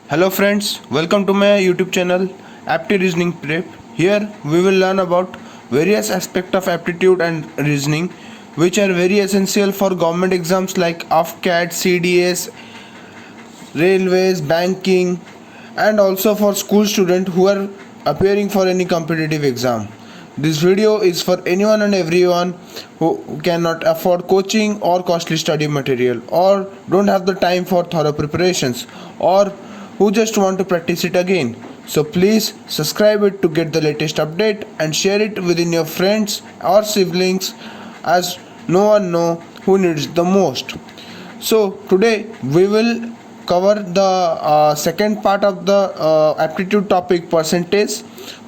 Hello friends, welcome to my YouTube channel Apti Reasoning Prep. Here we will learn about various aspects of aptitude and reasoning which are very essential for government exams like AFCAT, CDS, railways, banking and also for school students who are appearing for any competitive exam. This video is for anyone and everyone who cannot afford coaching or costly study material or don't have the time for thorough preparations or who just want to practice it again. So please subscribe it to get the latest update and share it within your friends or siblings as no one know who needs the most. So today we will cover the second part of the aptitude topic percentage,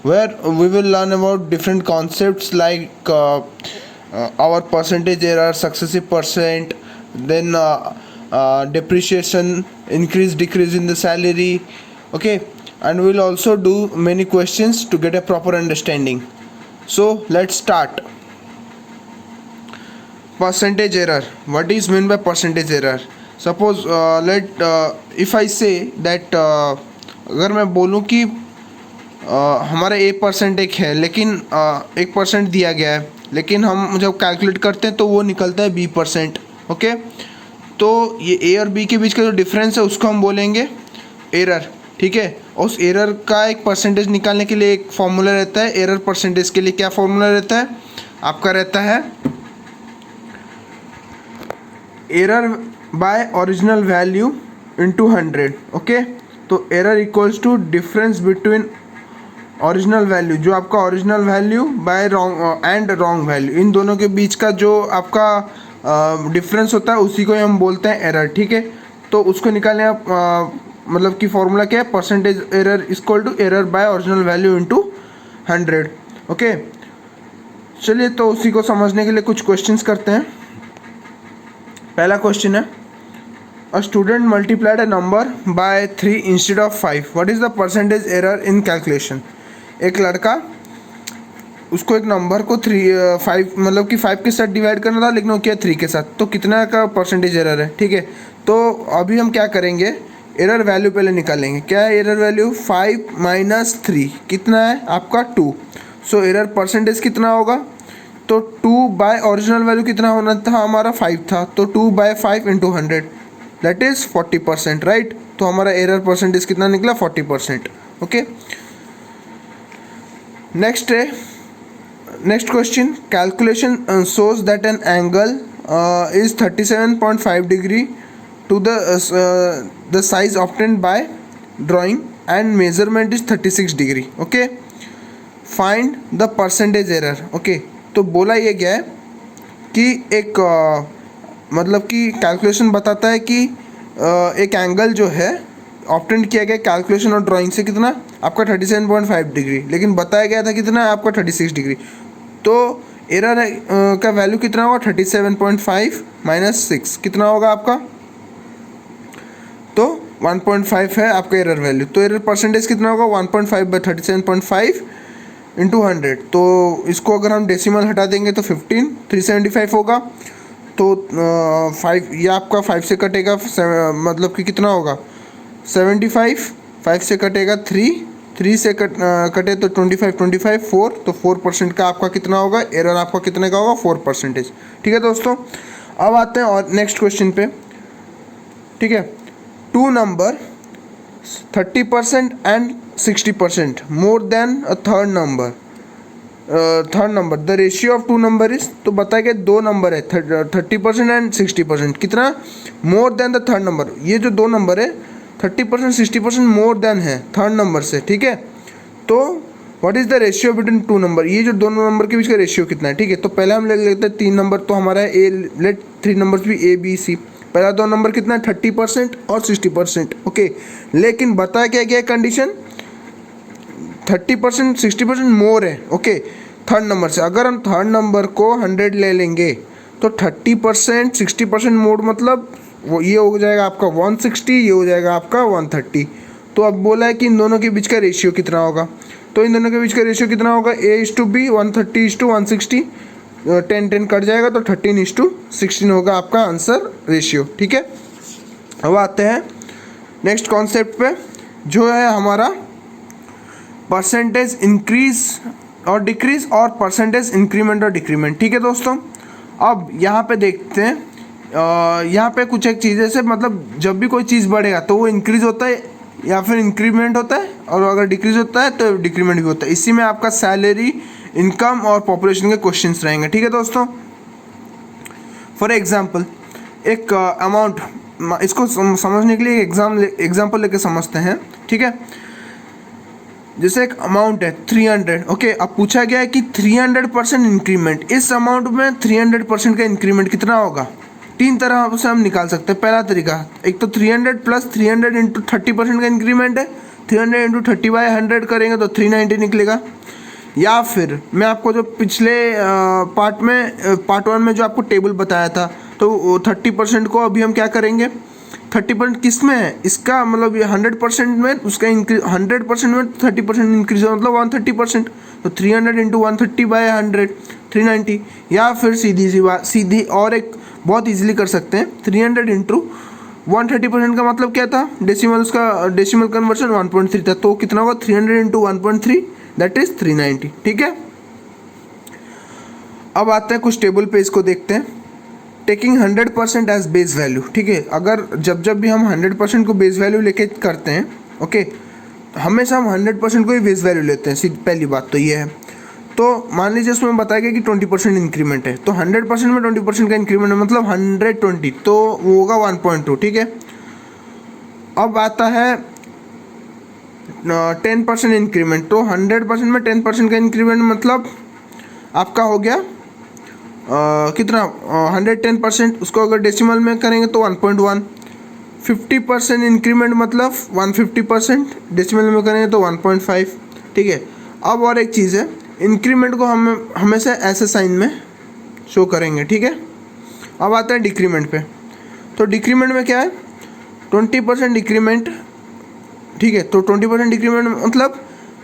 where we will learn about different concepts like our percentage error, successive percent, then depreciation, increase decrease in the salary. Okay, and we'll also do many questions to get a proper understanding. So let's start. Percentage error. What is meant by percentage error? Suppose if I say that अगर मैं बोलूँ कि हमारा 1% एक है, लेकिन 1% दिया गया है, लेकिन हम जब कैलकुलेट करते हैं तो वो निकलता है B%. ओके, तो ये ए और बी के बीच का जो डिफरेंस है उसको हम बोलेंगे एरर. ठीक है, उस एरर का एक परसेंटेज निकालने के लिए एक फॉर्मूला रहता है. एरर परसेंटेज के लिए क्या फॉर्मूला रहता है आपका? रहता है error by original value into 100. Okay, तो error equals to difference between original value, जो आपका original value by wrong and wrong value, इन दोनों के बीच का जो आपका डिफरेंस होता है उसी को हम बोलते हैं एरर. ठीक है, तो उसको निकालने आप मतलब कि फॉर्मूला क्या है? Percentage error equal to error by original value into 100. Okay, चलिए तो उसी को समझने के लिए कुछ क्वेश्चंस करते हैं. पहला क्वेश्चन है, a student multiplied a number by 3 instead of 5. What is the percentage error in calculation? एक लड़का, उसको एक नंबर को 5 मतलब कि 5 के साथ डिवाइड करना था, लेकिन वो क्या 3 के साथ, तो कितना का परसेंटेज एरर है? ठीक है, तो अभी हम क्या करेंगे? एरर वैल्यू पहले निकालेंगे. क्या है एरर वैल्यू? 5 माइनस 3 कितना है आपका? 2. सो एरर परसेंटेज कितना होगा? तो 2 बाय ओरिजिनल वैल्यू कितना होना था हमारा? 5 था, तो 2 by 5 into 100 that is 40%. Right, तो हमारा एरर परसेंटेज कितना निकला? 40%. ओके, नेक्स्ट है, next question. Calculation shows that an angle is 37.5 degree to the size obtained by drawing and measurement is 36 degree. okay, find the percentage error. okay, तो बोला ये गया है कि एक मतलब कि कैलकुलेशन बताता है कि एक एंगल जो है ऑब्टेन किया गया कैलकुलेशन और ड्राइंग से कितना आपका 37.5 डिग्री, लेकिन बताया गया था कितना है आपका 36 डिग्री. तो एरर का वैल्यू कितना होगा? 37.5 माइनस 6 कितना होगा आपका? तो 1.5 है आपका एरर वैल्यू. तो एरर परसेंटेज कितना होगा? 1.5 बाई 37.5 इंटू 100. तो इसको अगर हम डेसिमल हटा देंगे तो 375 होगा. तो 5 ये आपका 5 से कटेगा, मतलब कि कितना होगा? 75. 5 से कटेगा 3 से कटे तो 25 4, तो 4% का आपका कितना होगा? एरर आपका कितने का होगा? 4%. ठीक है दोस्तों, अब आते हैं और नेक्स्ट क्वेश्चन पे. ठीक है, 2 number 30% and 60% more than a third number. The ratio of 2 number is, तो बताया कि 2 नंबर है 30% एंड 60%, कितना? More than the third number. ये जो 2 नंबर है 30% 60% मोर देन है थर्ड नंबर से. ठीक है, तो what is the ratio between 2 number? ये जो दोनों नंबर के बीच का रेशियो कितना है? ठीक है, तो पहले हम ले लेते हैं 3 नंबर, तो हमारा है ए. लेट 3 नंबर्स भी ए बी सी. पहला 2 नंबर कितना है? 30% और 60%. ओके, लेकिन बताया क्या गया कंडीशन? 30% 60% मोर है. ओके, थर्ड नंबर से. अगर हम थर्ड नंबर को 100 ले लेंगे तो 30% 60% मोर मतलब वो ये हो जाएगा आपका 160, ये हो जाएगा आपका 130. तो अब बोला है कि इन दोनों के बीच का रेशियो कितना होगा? तो इन दोनों के बीच का रेशियो कितना होगा? A/B 130/160. 10 कट जाएगा तो 13:16 होगा आपका आंसर रेशियो. ठीक है, अब आते हैं नेक्स्ट कॉन्सेप्ट पे. जो है हमारा परसेंटेज इंक्रीज और डिक्रीज और परसेंटेज इंक्रीमेंट और डिक्रीमेंट। ठीक है दोस्तों, अब यहाँ पे देखते हैं, यहाँ पे कुछ एक चीज़ें से मतलब जब भी कोई चीज़ बढ़ेगा तो वो इंक्रीज होता है या फिर इंक्रीमेंट होता है, और अगर डिक्रीज होता है तो डिक्रीमेंट भी होता है। इसी में आपका सैलरी, इनकम और पॉपुलेशन के क्वेश्चंस रहेंगे। ठीक है दोस्तों, फॉर एग्जांपल एक अमाउंट, इसको समझने के लिए एग्जांपल लेके समझते हैं। ठीक है, जैसे एक अमाउंट है 300, ओके। अब पूछा गया है कि 300% इंक्रीमेंट, इस अमाउंट में 300% का इंक्रीमेंट कितना होगा। तीन तरह से हम निकाल सकते हैं। पहला तरीका, एक तो 300 प्लस 300 इंटू 30% का इंक्रीमेंट है, 300 इंटू 30/100 करेंगे तो 390 निकलेगा। या फिर मैं आपको जो पिछले पार्ट 1 में जो आपको टेबल बताया था, तो 30% को अभी हम क्या करेंगे, 30% किस में है इसका, मतलब ये 100% में उसका इंक्रीज, 100% में 30% इंक्रीज है, मतलब 130%। तो 300 इंटू 130/100 390। या फिर सीधी सी बात, सीधी और एक बहुत इजीली कर सकते हैं, 300 इंटू 130% का मतलब क्या था, डेसिमल, उसका डेसिमल कन्वर्शन 1.3 था, तो कितना होगा 300 इंटू 1.3 दैट इज 390। ठीक है, अब आते हैं कुछ टेबल पे, इसको देखते हैं। Taking 100% as base value. ठीक है, अगर जब भी हम 100% को बेस वैल्यू लेके करते हैं, ओके, हमेशा हम 100% को ही बेस वैल्यू लेते हैं, पहली बात तो ये है। तो मान लीजिए उसमें बताया गया कि 20% इंक्रीमेंट है, तो 100% में 20% का इंक्रीमेंट है, मतलब 120, तो वो होगा 1.2। ठीक है, अब आता है 10% इंक्रीमेंट, तो 100% में 10% का इंक्रीमेंट मतलब आपका हो गया कितना, 110%। उसको अगर डेसिमल में करेंगे तो 1.1। 50% इंक्रीमेंट मतलब 150%, डेसिमल में करेंगे तो 1.5। ठीक है, अब और एक चीज़ है, इंक्रीमेंट को हम हमेशा ऐसे साइन में शो करेंगे। ठीक है, अब आता है डिक्रीमेंट पे। तो डिक्रीमेंट में क्या है, 20% डिक्रीमेंट। ठीक है, तो 20% डिक्रीमेंट मतलब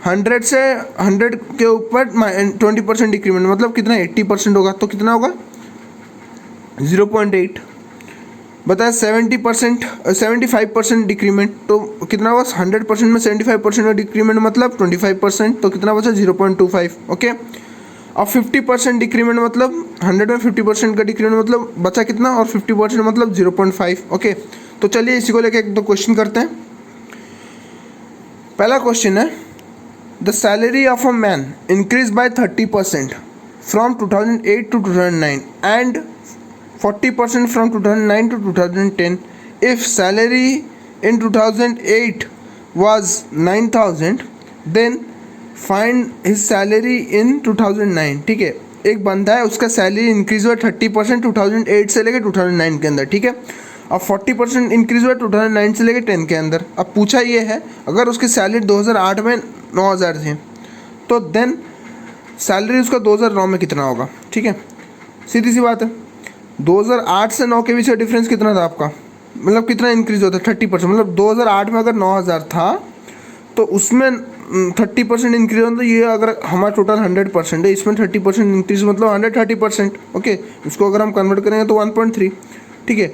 100 से 100 के ऊपर 20% डिक्रीमेंट मतलब कितना, 80% होगा, तो कितना होगा 0.8। बताया 75% डिक्रीमेंट, तो कितना होगा, 100% में 75% का डिक्रीमेंट मतलब 25%, तो कितना बचा 0.25। ओके, अब 50% डिक्रीमेंट मतलब 100 में 50% का डिक्रीमेंट मतलब बचा कितना, और 50% मतलब 0.5। ओके, तो चलिए इसी को लेकर एक दो क्वेश्चन करते हैं। पहला क्वेश्चन है, the salary of a man increase by 30% from 2008 to 2009 and 40% from 2009 to 2010. If salary in 2008 was 9,000, then find his salary in 2009. ठीक है, एक बंदा है, उसका सैलरी इंक्रीज हुआ 30% 2008 से लेकर 2009 के अंदर। ठीक है, अब 40% इंक्रीज हुआ 2009 से लेकर 10 के अंदर। अब पूछा ये है, अगर उसकी सैलरी 2008 में 9,000 थी, तो देन सैलरी उसका 2009 में कितना होगा। ठीक है, सीधी सी बात है, 2008 से 9 के बीच का डिफरेंस कितना था आपका, मतलब कितना इंक्रीज होता है, 30%। मतलब 2008 में अगर 9,000 था तो उसमें 30% इंक्रीज होता, तो ये अगर हमारा टोटल 100% है, इसमें 30% इंक्रीज मतलब 130%। ओके, इसको अगर हम कन्वर्ट करेंगे तो 1.3। ठीक है,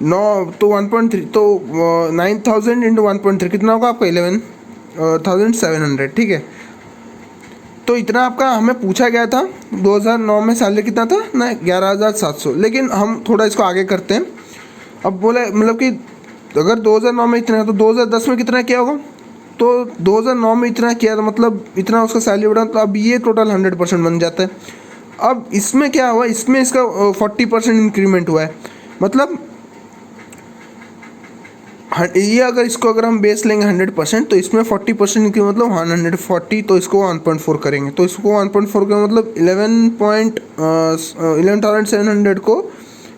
9 तो 1.3, तो 9,000 इंटू 1.3 कितना होगा आपका 11,700। ठीक है, तो इतना आपका हमें पूछा गया था। 2009 में सैलरी कितना था ना, 11,700। लेकिन हम थोड़ा इसको आगे करते हैं। अब बोले मतलब कि अगर 2009 में इतना है तो 2010 में कितना किया होगा, तो 2009 में इतना किया तो मतलब इतना उसका सैलरी बढ़ा, तो अब ये टोटल 100% बन जाता है। अब इसमें क्या हुआ, इसमें इसका 40% इंक्रीमेंट हुआ है, मतलब ये अगर इसको अगर हम बेस लेंगे 100%, तो इसमें 40% की मतलब 140, तो इसको 1.4 करेंगे, तो इसको 1.4 का मतलब 11,700 को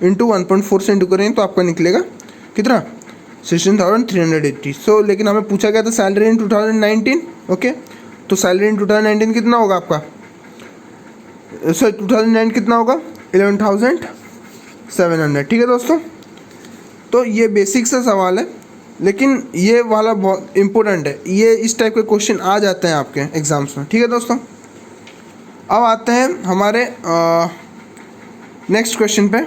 इंटू 1.4 से इंटू करेंगे तो आपका निकलेगा कितना, 16,380। सो लेकिन हमें पूछा गया था सैलरी इन 2019। ओके, तो सैलरी इन 2019 कितना होगा आपका, सॉरी 2009 कितना होगा 11,700। ठीक है दोस्तों, तो ये बेसिक सा सवाल है, लेकिन ये वाला बहुत इम्पोर्टेंट है, ये इस टाइप के क्वेश्चन आ जाते हैं आपके एग्जाम्स में। ठीक है दोस्तों, अब आते हैं हमारे नेक्स्ट क्वेश्चन पे।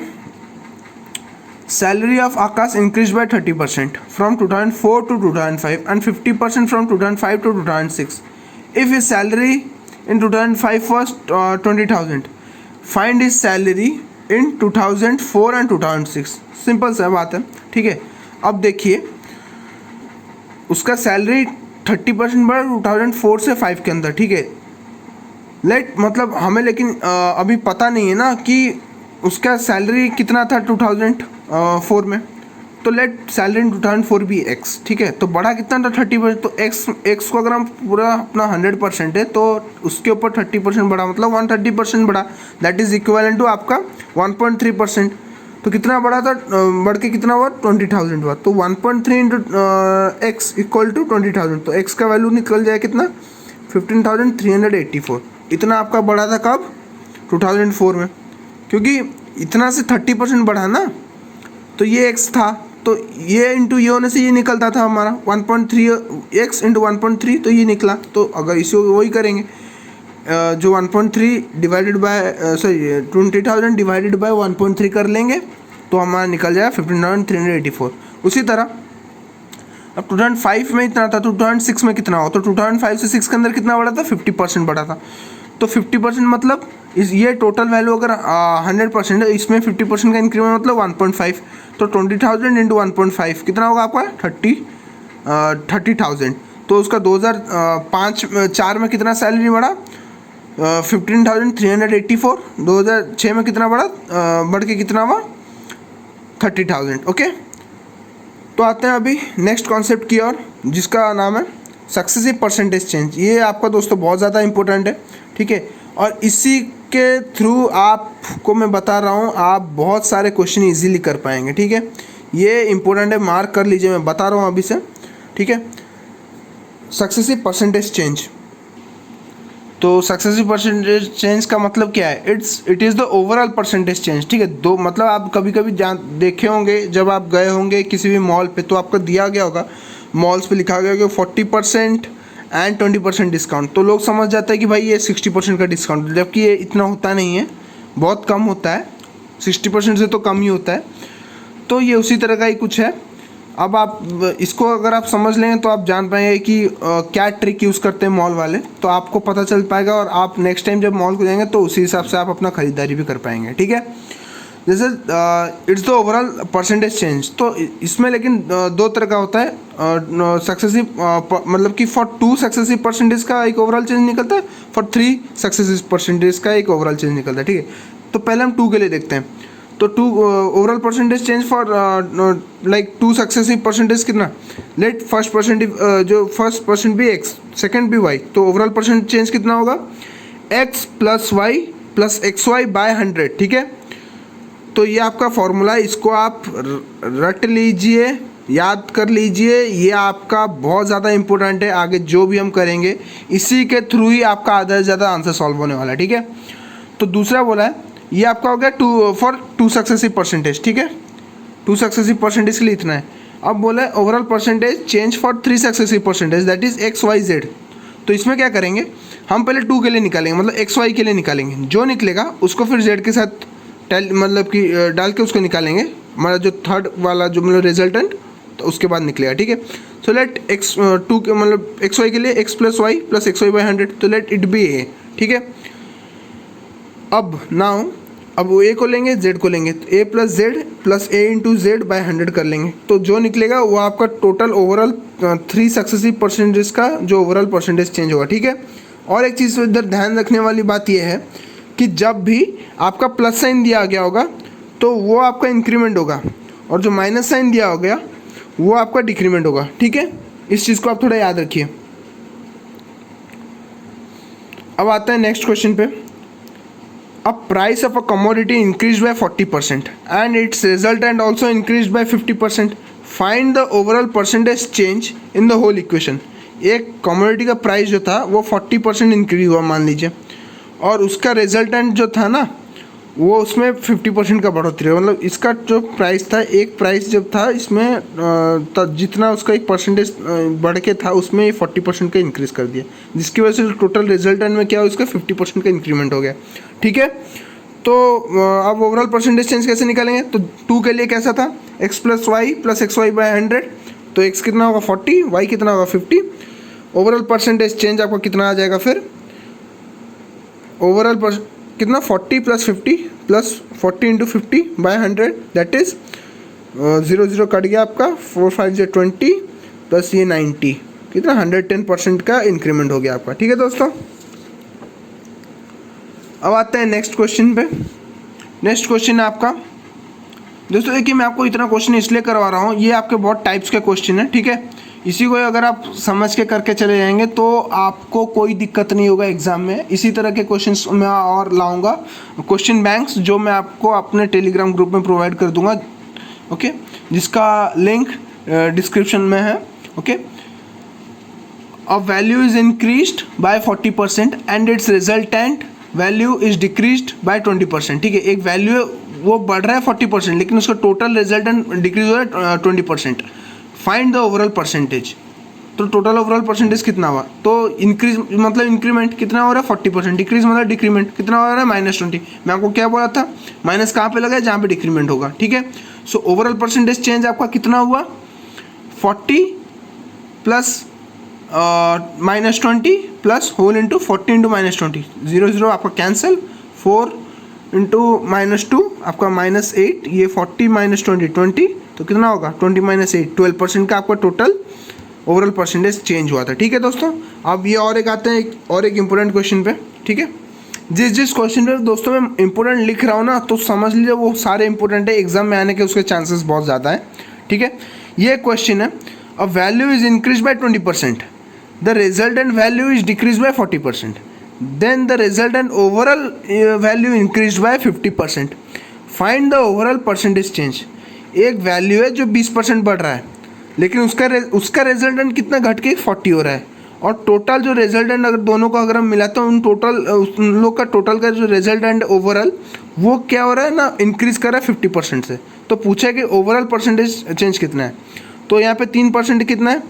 Salary of Akash increased by 30% from 2004 to 2005 and 50% from 2005 to 2006. If his salary in 2005 was 20,000, find his salary in 2004 and 2006. Simple सा बात है, ठीक है। अब देखिए उसका सैलरी 30% बढ़ा 2004 से 5 के अंदर, ठीक है। मतलब हमें लेकिन अभी पता नहीं है ना कि उसका सैलरी कितना था 2004 में, तो लेट सैलरी इन 2004 भी एक्स, ठीक है। तो बढ़ा कितना था 30%, तो एक्स को अगर हम पूरा अपना 100% है तो उसके ऊपर 30% बढ़ा, मतलब 130% बढ़ा, दैट इज इक्विवेलेंट टू आपका 1.3%। तो कितना बढ़ा था, बढ़ के कितना हुआ 20,000 हुआ, तो 1.3 इंटू एक्स इक्वल टू 20,000, तो एक्स का वैल्यू निकल जाए कितना 15,384। इतना आपका बढ़ा था कब 2004 में, क्योंकि इतना से 30% बढ़ा ना, तो ये एक्स था, तो ये इंटू ये होने से ये निकलता था हमारा 1.3 एक्स इंटू 1.3, तो ये निकला। तो अगर इसे वही करेंगे जो 1.3 डिवाइडेड बाय 20,000 डिवाइडेड बाय 1.3 कर लेंगे तो हमारा निकल जाएगा 15,384। उसी तरह अब 2005 में इतना था, 2006 में कितना हो, तो 2005 से 6 के अंदर कितना बढ़ा था 50% बढ़ा था। तो 50% मतलब ये टोटल वैल्यू अगर 100% है, इसमें 50% का इंक्रीमेंट मतलब 1.5, तो 20,000 इंटू 1.5 कितना होगा आपका 30,000। तो उसका 2004 में कितना सैलरी बढ़ा 15,384, 2006 में कितना बढ़ा बढ़ के कितना हुआ 30,000। ओके, तो आते हैं अभी नेक्स्ट कॉन्सेप्ट की ओर, जिसका नाम है सक्सेसिव परसेंटेज चेंज। ये आपका दोस्तों बहुत ज़्यादा इंपॉर्टेंट है, ठीक है। और इसी के थ्रू आपको मैं बता रहा हूँ आप बहुत सारे क्वेश्चन इजीली कर पाएंगे, ठीक है। ये इंपॉर्टेंट है, मार्क कर लीजिए, मैं बता रहा हूँ अभी से, ठीक है। सक्सेसिव परसेंटेज चेंज, तो सक्सेसिव परसेंटेज चेंज का मतलब क्या है, it is the overall percentage change, ठीक है। दो मतलब आप कभी कभी देखे होंगे जब आप गए होंगे किसी भी मॉल पे, तो आपको दिया गया होगा, मॉल्स पे लिखा गया होगा 40% एंड 20% डिस्काउंट, तो लोग समझ जाते हैं कि भाई ये 60% का डिस्काउंट, जबकि ये इतना होता नहीं है, बहुत कम होता है, 60% से तो कम ही होता है। तो ये उसी तरह का ही कुछ है। अब आप इसको अगर आप समझ लेंगे तो आप जान पाएंगे कि क्या ट्रिक यूज़ करते हैं मॉल वाले, तो आपको पता चल पाएगा और आप नेक्स्ट टाइम जब मॉल को जाएंगे तो उसी हिसाब से आप अपना ख़रीदारी भी कर पाएंगे, ठीक है। जैसे it's the overall percentage change, तो इसमें लेकिन दो तरह का होता है सक्सेसिव, मतलब कि फॉर 2 सक्सेसिव परसेंटेज का एक ओवरऑल चेंज निकलता है, फॉर 3 सक्सेसिव परसेंटेज का एक ओवरऑल चेंज निकलता है, ठीक है। तो पहले हम 2 के लिए देखते हैं। तो 2 overall percentage change for like 2 successive percentage कितना, लेट फर्स्ट परसेंट भी एक्स, सेकेंड भी वाई, तो ओवरऑल परसेंटेज चेंज कितना होगा X plus Y plus X Y by 100, ठीक है। तो ये आपका फॉर्मूला, इसको आप रट लीजिए, याद कर लीजिए, ये आपका बहुत ज़्यादा इंपॉर्टेंट है। आगे जो भी हम करेंगे इसी के थ्रू ही आपका आधा से ज़्यादा आंसर सॉल्व होने वाला है, ठीक है। तो दूसरा बोला है ये आपका हो गया फॉर 2 सक्सेसिव परसेंटेज, ठीक है। 2 सक्सेसिव परसेंटेज के लिए इतना है। अब बोला है overall percentage change for 3 successive percentage, that is X Y Z. तो इसमें क्या करेंगे, हम पहले 2 के लिए निकालेंगे, मतलब एक्स वाई के लिए निकालेंगे, जो निकलेगा उसको फिर जेड के साथ मतलब कि डाल के उसको निकालेंगे, मतलब जो थर्ड वाला जो मतलब रिजल्टेंट, तो उसके बाद निकलेगा, ठीक है। सो लेट एक्स 2 के मतलब एक्स वाई के लिए X plus Y plus X Y by 100, तो लेट इट बी ए, ठीक है। अब नाउ अब वो ए को लेंगे जेड को लेंगे, तो A plus Z plus A into Z by 100 कर लेंगे, तो जो निकलेगा वो आपका टोटल ओवरऑल 3 सक्सेसिव परसेंटेज का जो ओवरऑल परसेंटेज चेंज होगा, ठीक है। और एक चीज़ इधर ध्यान रखने वाली बात यह है कि जब भी आपका प्लस साइन दिया गया होगा तो वो आपका इंक्रीमेंट होगा, और जो माइनस साइन दिया हो गया वो आपका डिक्रीमेंट होगा, ठीक है। इस चीज़ को आप थोड़ा याद रखिए। अब आता है नेक्स्ट क्वेश्चन पे। A price of a commodity increased by 40% and its resultant also increased by 50%. Find the overall percentage change in the whole equation. एक कमोडिटी का प्राइस जो था वो 40% इंक्रीज हुआ मान लीजिए, और उसका रिजल्टेंट जो था ना वो उसमें 50% का बढ़ोतरी है। मतलब इसका जो प्राइस था, एक प्राइस जब था इसमें जितना उसका एक परसेंटेज बढ़ के था उसमें 40% का इंक्रीज़ कर दिया, जिसकी वजह से टोटल रिजल्टेंट में क्या हो, इसका 50% का इंक्रीमेंट हो गया, ठीक है। तो अब ओवरऑल परसेंटेज चेंज कैसे निकालेंगे? तो 2 के लिए कैसा था, x plus Y plus X Y by 100, तो x कितना होगा 40, y कितना होगा 50। ओवरऑल परसेंटेज चेंज आपका कितना आ जाएगा फिर, ओवरऑल कितना 40 plus 50 plus 40 into 50 by 100, that is 0 0 cut गया आपका, 4 5 जो 20 प्लस ये 90, कितना 110% का इंक्रीमेंट हो गया आपका। ठीक है दोस्तों, अब आते हैं नेक्स्ट क्वेश्चन पे। नेक्स्ट क्वेश्चन है आपका, दोस्तों देखिए मैं आपको इतना क्वेश्चन इसलिए करवा रहा हूँ, ये आपके बहुत टाइप्स के क्वेश्चन है, ठीक है। इसी को अगर आप समझ के करके चले जाएंगे तो आपको कोई दिक्कत नहीं होगा एग्जाम में। इसी तरह के क्वेश्चंस मैं और लाऊंगा, क्वेश्चन बैंक्स, जो मैं आपको अपने टेलीग्राम ग्रुप में प्रोवाइड कर दूंगा, ओके, जिसका लिंक डिस्क्रिप्शन में है, okay. A value is increased by 40% and it's resultant value is decreased bye 20%। ठीक है, एक वैल्यू वो बढ़ रहा है 40%, लेकिन उसका टोटल रिजल्टेंट डिक्रीज हो रहा है 20%। Find the overall percentage. तो टोटल ओवरऑल परसेंटेज कितना हुआ? तो इंक्रीज मतलब इंक्रीमेंट कितना हो रहा है 40%, डिक्रीज मतलब डिक्रीमेंट कितना हो रहा है -20। मैं आपको क्या बोला था, माइनस कहाँ पे लगा है, जहाँ पे डिक्रीमेंट होगा। ठीक है, सो ओवरऑल परसेंटेज चेंज आपका कितना हुआ, 40 plus -20 plus whole into 40 into -20, 0 0 आपका कैंसिल, 4 इंटू -2 आपका -8, ये 40 -20 20, तो कितना होगा 20 -8, 12% का आपका टोटल ओवरऑल परसेंटेज चेंज हुआ था। ठीक है दोस्तों, अब ये और एक आते हैं और एक इम्पोर्टेंट क्वेश्चन पे। ठीक है, जिस क्वेश्चन पे दोस्तों मैं इंपोर्टेंट लिख रहा हूँ ना, तो समझ लीजिए वो सारे इंपोर्टेंट है, एग्जाम में आने के उसके चांसेस बहुत ज़्यादा है। ठीक है, ये क्वेश्चन है, a value is increase bye 20%, the resultant value is decreased by 40%, then the resultant overall value increased by 50%. Find the overall percentage change. एक वैल्यू है जो 20% बढ़ रहा है, लेकिन उसका रिजल्टेंट कितना घट के 40 हो रहा है, और टोटल जो रिजल्टेंट अगर दोनों को अगर हम मिलाते हैं, उन लोग का टोटल का जो रिजल्टेंट ओवरऑल वो क्या हो रहा है ना, इंक्रीज कर रहा है 50% से। तो पूछा है कि ओवरऑल परसेंटेज चेंज कितना है, तो यहाँ पे 3% कितना है,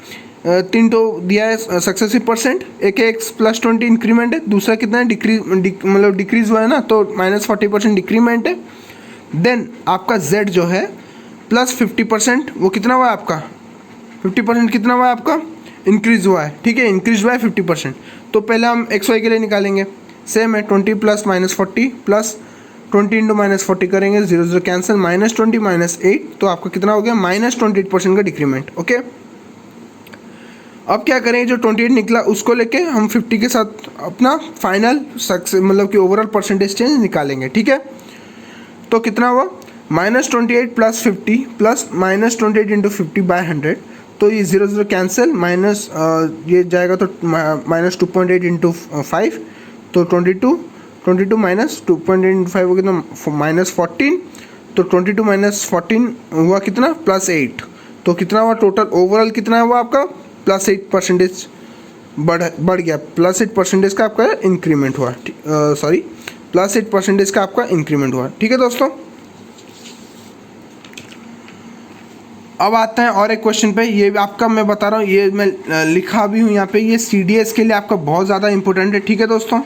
3 तो दिया है सक्सेसिव परसेंट, एक x प्लस 20 इंक्रीमेंट है, दूसरा कितना है मतलब डिक्रीज हुआ है ना, तो -40% डिक्रीमेंट है। देन आपका z जो है प्लस 50%, वो कितना हुआ है आपका 50% कितना हुआ है आपका इंक्रीज हुआ है। ठीक है, इंक्रीज हुआ है 50%। तो पहले हम एक्स वाई के लिए निकालेंगे, सेम है 20 प्लस -40 प्लस 20 इंटू -40 करेंगे, 0 0 कैंसिल, -20 -8, तो आपका कितना हो गया -28% का डिक्रीमेंट। ओके, अब क्या करें, जो 28 निकला उसको लेके हम 50 के साथ अपना फाइनल सक्सेस मतलब कि ओवरऑल परसेंटेज चेंज निकालेंगे। ठीक है, तो कितना हुआ -28 प्लस 50 प्लस -28 इंटू 50 बाय 100, तो ये 0 0 कैंसिल, माइनस ये जाएगा तो -2.8 इंटू 5, तो 22 माइनस 2.8 इंटू 5 हो कितना -14, तो 22 - 14 हुआ कितना +8, तो कितना हुआ टोटल ओवरऑल कितना हुआ आपका +8% बढ़ गया, +8% का आपका इंक्रीमेंट हुआ, सॉरी +8% का आपका इंक्रीमेंट हुआ। ठीक है दोस्तों, अब आते हैं और एक क्वेश्चन पे, ये आपका मैं बता रहा हूँ, ये मैं लिखा भी हूँ यहाँ पे, ये CDS के लिए आपका बहुत ज़्यादा इंपॉर्टेंट है। ठीक है दोस्तों,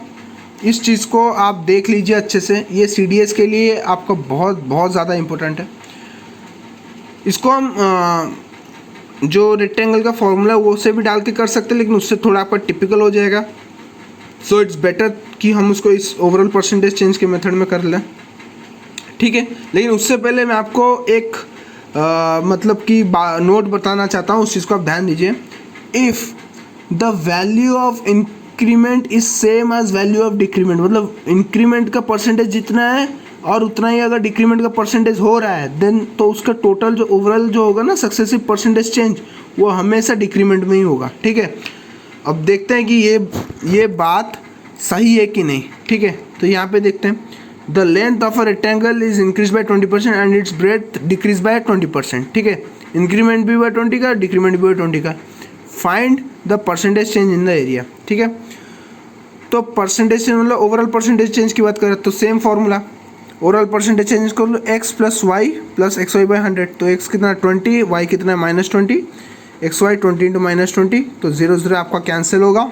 इस चीज़ को आप देख लीजिए अच्छे से, ये CDS के लिए आपका बहुत ज़्यादा इंपॉर्टेंट है। इसको हम जो रेक्टेंगल का फॉर्मूला है वो से भी डाल के कर सकते हैं, लेकिन उससे थोड़ा आपका टिपिकल हो जाएगा, सो इट्स बेटर कि हम उसको इस ओवरऑल परसेंटेज चेंज के मेथड में कर लें। ठीक है, लेकिन उससे पहले मैं आपको एक मतलब कि नोट बताना चाहता हूँ, उस चीज़ को आप ध्यान दीजिए। If the value of increment is same as value of decrement, मतलब इंक्रीमेंट का परसेंटेज जितना है और उतना ही अगर डिक्रीमेंट का परसेंटेज हो रहा है, देन तो उसका टोटल जो ओवरऑल जो होगा ना सक्सेसिव परसेंटेज चेंज, वो हमेशा डिक्रीमेंट में ही होगा। ठीक है, अब देखते हैं कि ये बात सही है कि नहीं। ठीक है, तो यहाँ पे देखते हैं, the length of a rectangle is increase bye 20% and it's breath decrease by 20%। ठीक है, इंक्रीमेंट भी हुआ 20 का, डिक्रीमेंट भी हुआ 20 का। Find the percentage change in the area. ठीक है, तो परसेंटेज चेंज मतलब ओवरऑल परसेंटेज चेंज की बात करें तो same formula, overall percentage change कर लो, x plus Y plus X Y by 100, तो x कितना 20, y कितना -20, एक्स वाई 20 इंटू -20, तो 0 0 आपका कैंसिल होगा,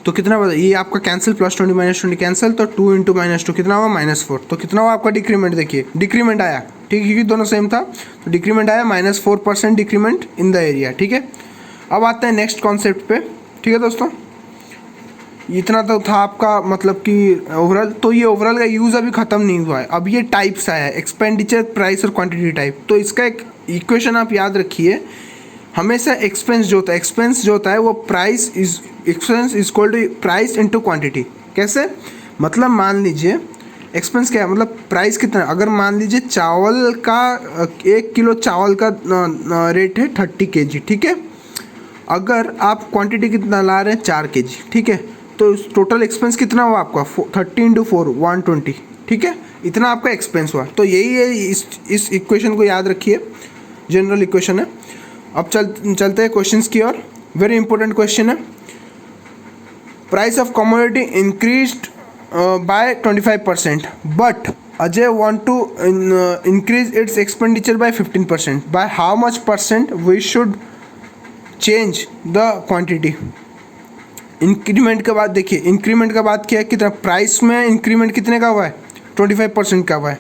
तो कितना बता, ये आपका कैंसिल, +20 -20 कैंसिल, तो 2 × -2 कितना हुआ -4। तो कितना हुआ आपका डिक्रीमेंट, देखिए डिक्रीमेंट आया, ठीक है, क्योंकि दोनों सेम था तो डिक्रीमेंट आया -4% डिक्रीमेंट इन द एरिया, ठीक है। अब आते हैं नेक्स्ट कॉन्सेप्ट पे, ठीक है दोस्तों। इतना तो था आपका मतलब कि ओवरऑल, तो ये ओवरऑल का यूज़ अभी ख़त्म नहीं हुआ है। अब ये टाइप्स आया है, एक्सपेंडिचर, प्राइस और क्वांटिटी टाइप। तो इसका एक इक्वेशन आप याद रखिए, हमेशा एक्सपेंस जो होता है वो price is expense is equal to price into quantity. कैसे, मतलब मान लीजिए एक्सपेंस क्या है, मतलब प्राइस कितना है। अगर मान लीजिए चावल का 1 किलो चावल का रेट है 30 kg, ठीक है। अगर आप क्वांटिटी कितना ला रहे हैं 4 kg, ठीक है, तो टोटल एक्सपेंस कितना हुआ आपका 30 × 4 120, ठीक है, इतना आपका एक्सपेंस हुआ। तो यही है, इस इक्वेशन को याद रखिए, जनरल इक्वेशन है। अब चलते हैं क्वेश्चंस की ओर। वेरी इंपॉर्टेंट क्वेश्चन है, price of commodity increased by 25%, but Ajay want to increase its expenditure by 15%, by how much % we should change the quantity. Increment के बाद देखिए, इंक्रीमेंट का बात क्या है, कितना प्राइस में इंक्रीमेंट कितने का हुआ है, 25% का हुआ है,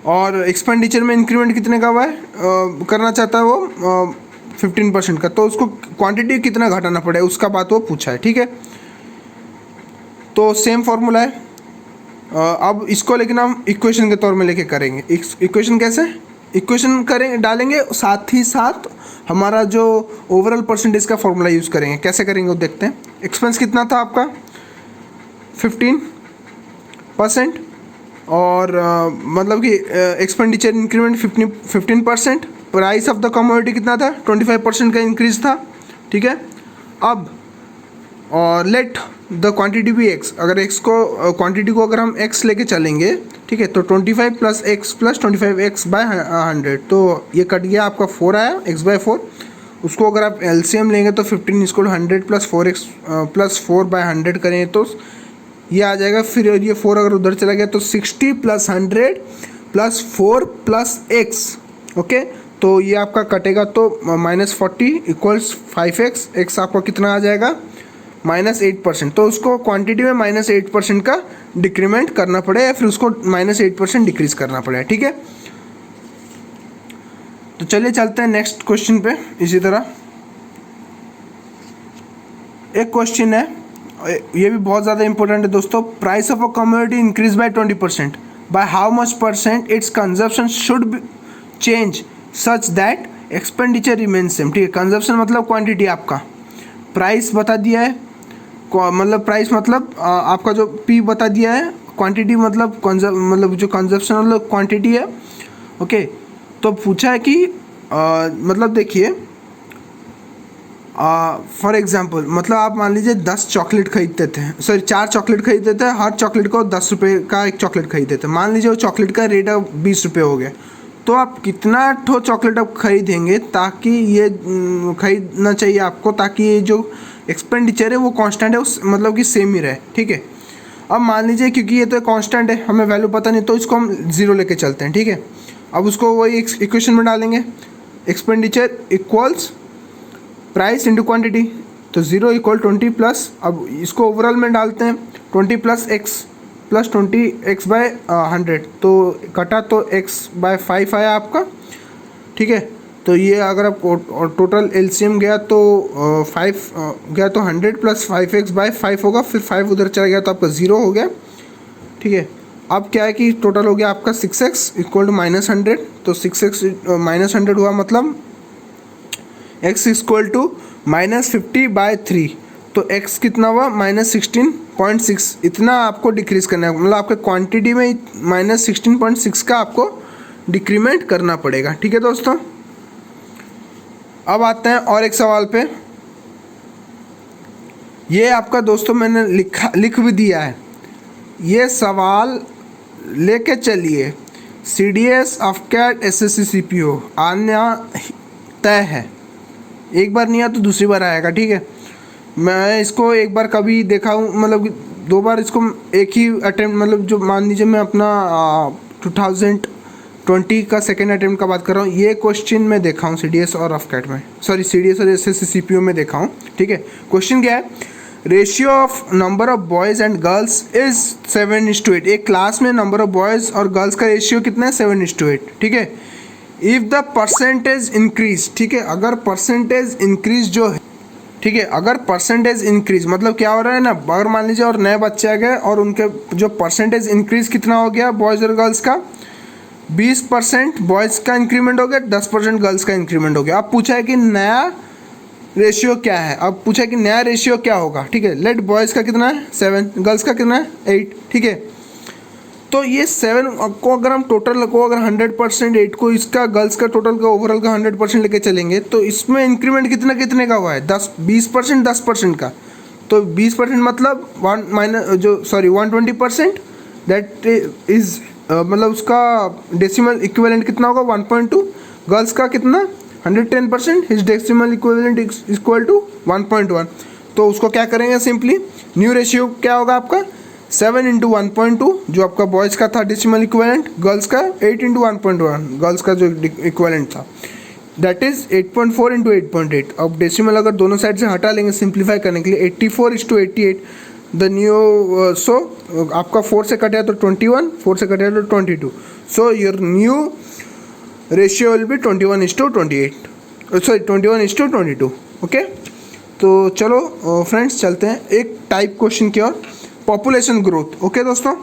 और एक्सपेंडिचर में इंक्रीमेंट कितने का हुआ है, करना चाहता है वो 15% का। तो उसको क्वांटिटी कितना घटाना पड़ेगा उसका बात वो पूछा है, ठीक है। तो सेम फॉर्मूला है। अब इसको लेकिन हम इक्वेशन के तौर में लेके करेंगे। इक्वेशन कैसे, इक्वेशन करेंगे, डालेंगे, साथ ही साथ हमारा जो ओवरऑल परसेंटेज का फॉर्मूला यूज़ करेंगे। कैसे करेंगे वो देखते हैं। एक्सपेंस कितना था आपका 15%, और मतलब कि expenditure increment 15%, price of the commodity कितना था 25% का इंक्रीज था, ठीक है। अब और लेट द क्वांटिटी भी x, अगर x को क्वांटिटी को अगर हम x लेके चलेंगे, ठीक है, तो 25 + x + 25x बाय 100, तो ये कट गया आपका 4 आया, x/4। उसको अगर आप LCM लेंगे तो 15 = 100 + 4x + 4 बाय 100 करें तो ये आ जाएगा। फिर ये 4 अगर उधर चला गया तो 60 + 100 + 4 + x, ओके। तो ये आपका कटेगा तो -40 = 5x, x आपका कितना आ जाएगा -8%। तो उसको क्वांटिटी में -8% का डिक्रीमेंट करना पड़े, या फिर उसको -8% डिक्रीज करना पड़े, ठीक है। तो चलिए चलते हैं नेक्स्ट क्वेश्चन पे। इसी तरह एक क्वेश्चन है, ये भी बहुत ज़्यादा इंपॉर्टेंट है दोस्तों। Price of a commodity increase by 20%, bye how much % it's consumption should be change such that expenditure remain same, ठीक है। कंजप्शन मतलब क्वांटिटी, आपका प्राइस बता दिया है, मतलब प्राइस मतलब आपका जो P बता दिया है, क्वांटिटी मतलब जो कंजप्शन मतलब क्वांटिटी है, ओके। तो पूछा है कि मतलब देखिए फॉर एग्जांपल, मतलब आप मान लीजिए 10 चॉकलेट खरीदते थे, सॉरी 4 चॉकलेट खरीदते थे, हर चॉकलेट को 10 रुपये का एक चॉकलेट खरीदते थे। मान लीजिए वो चॉकलेट का रेट अब 20 रुपये हो गया, तो आप कितना ठो चॉकलेट अब खरीदेंगे, ताकि ये खरीदना चाहिए आपको, ताकि ये जो एक्सपेंडिचर है वो कांस्टेंट है, उस मतलब कि सेम ही रहे, ठीक है। अब मान लीजिए क्योंकि ये तो कांस्टेंट है, हमें वैल्यू पता नहीं, तो इसको हम 0 लेके चलते हैं, ठीक है। अब उसको वही इक्वेशन में डालेंगे, expenditure equals price into quantity, तो 0 = 20 प्लस, अब इसको ओवरऑल में डालते हैं 20 + x + 20x/100, तो कटा तो x/5 आया आपका, ठीक है। तो ये अगर आप टोटल LCM गया तो 5 गया तो 100 + 5x/5 होगा, फिर 5 उधर चला गया तो आपका 0 हो गया, ठीक है। अब क्या है कि टोटल हो गया आपका 6x = -100, तो 6x -100 हुआ, मतलब x = -50/3, तो x कितना हुआ -16.6। इतना आपको डिक्रीज करना है, मतलब आपके क्वांटिटी में -16.6 का आपको डिक्रीमेंट करना पड़ेगा, ठीक है दोस्तों। अब आते हैं और एक सवाल पे। ये आपका दोस्तों मैंने लिख भी दिया है, ये सवाल लेके चलिए। CDS, AFCAT, SSC, CPO आना तय है, एक बार नहीं आया तो दूसरी बार आएगा, ठीक है। मैं इसको एक बार कभी देखा हूँ, मतलब 2 बार इसको एक ही अटेम्प्ट, मतलब जो मान लीजिए मैं अपना 2020 का सेकेंड अटेम्प्ट का बात कर रहा हूँ, ये क्वेश्चन मैं देखा हूँ CDS और AFCAT में, सॉरी CDS और SSC CPO में देखा हूँ, ठीक है। क्वेश्चन क्या है, ratio of number of boys and girls is 7:8। एक क्लास में नंबर ऑफ बॉयज़ और गर्ल्स का रेशियो कितना है? 7:8। ठीक है। इफ़ द परसेंटेज इंक्रीज, ठीक है, अगर परसेंटेज इंक्रीज जो है, ठीक है, अगर परसेंटेज इंक्रीज मतलब क्या हो रहा है ना, अगर मान लीजिए और नए बच्चे आ गए और उनके जो परसेंटेज इंक्रीज कितना हो गया बॉयज़ और गर्ल्स का, 20% बॉयज़ का इंक्रीमेंट हो गया, 10% गर्ल्स का इंक्रीमेंट हो गया। अब पूछा है कि नया रेशियो क्या है, अब पूछा है कि नया रेशियो क्या होगा। ठीक है, लेट बॉयज़ का कितना है 7, गर्ल्स का कितना है 8। ठीक है, तो ये 7 को अगर हम टोटल को अगर 100% 8 को इसका गर्ल्स का टोटल का ओवरऑल का 100% लेके चलेंगे तो इसमें इंक्रीमेंट कितना कितने का हुआ है? 20%, 10% का। तो 20% मतलब 120%, दैट इज मतलब उसका डेसिमल इक्विवेलेंट कितना होगा? 1.2। गर्ल्स का कितना? 110%, his decimal equivalent equal to 1.1। तो उसको क्या करेंगे सिंपली, न्यू रेशियो क्या होगा आपका? 7 × 1.2 जो आपका बॉयज़ का था डेसिमल इक्विवेलेंट, गर्ल्स का 8 × 1.1 गर्ल्स का जो इक्विवेलेंट था, दैट इज 8.4 × 8.8। अब डेसिमल अगर दोनों साइड से हटा लेंगे सिंप्लीफाई करने के लिए, 84:88 द न्यू, सो आपका 4 से कटे तो 21, 4 से कटे तो 22, so your new ratio will be 21:28, sorry 21:22। Okay, तो चलो फ्रेंड्स चलते हैं एक टाइप क्वेश्चन की ओर, पॉपुलेशन ग्रोथ। ओके दोस्तों,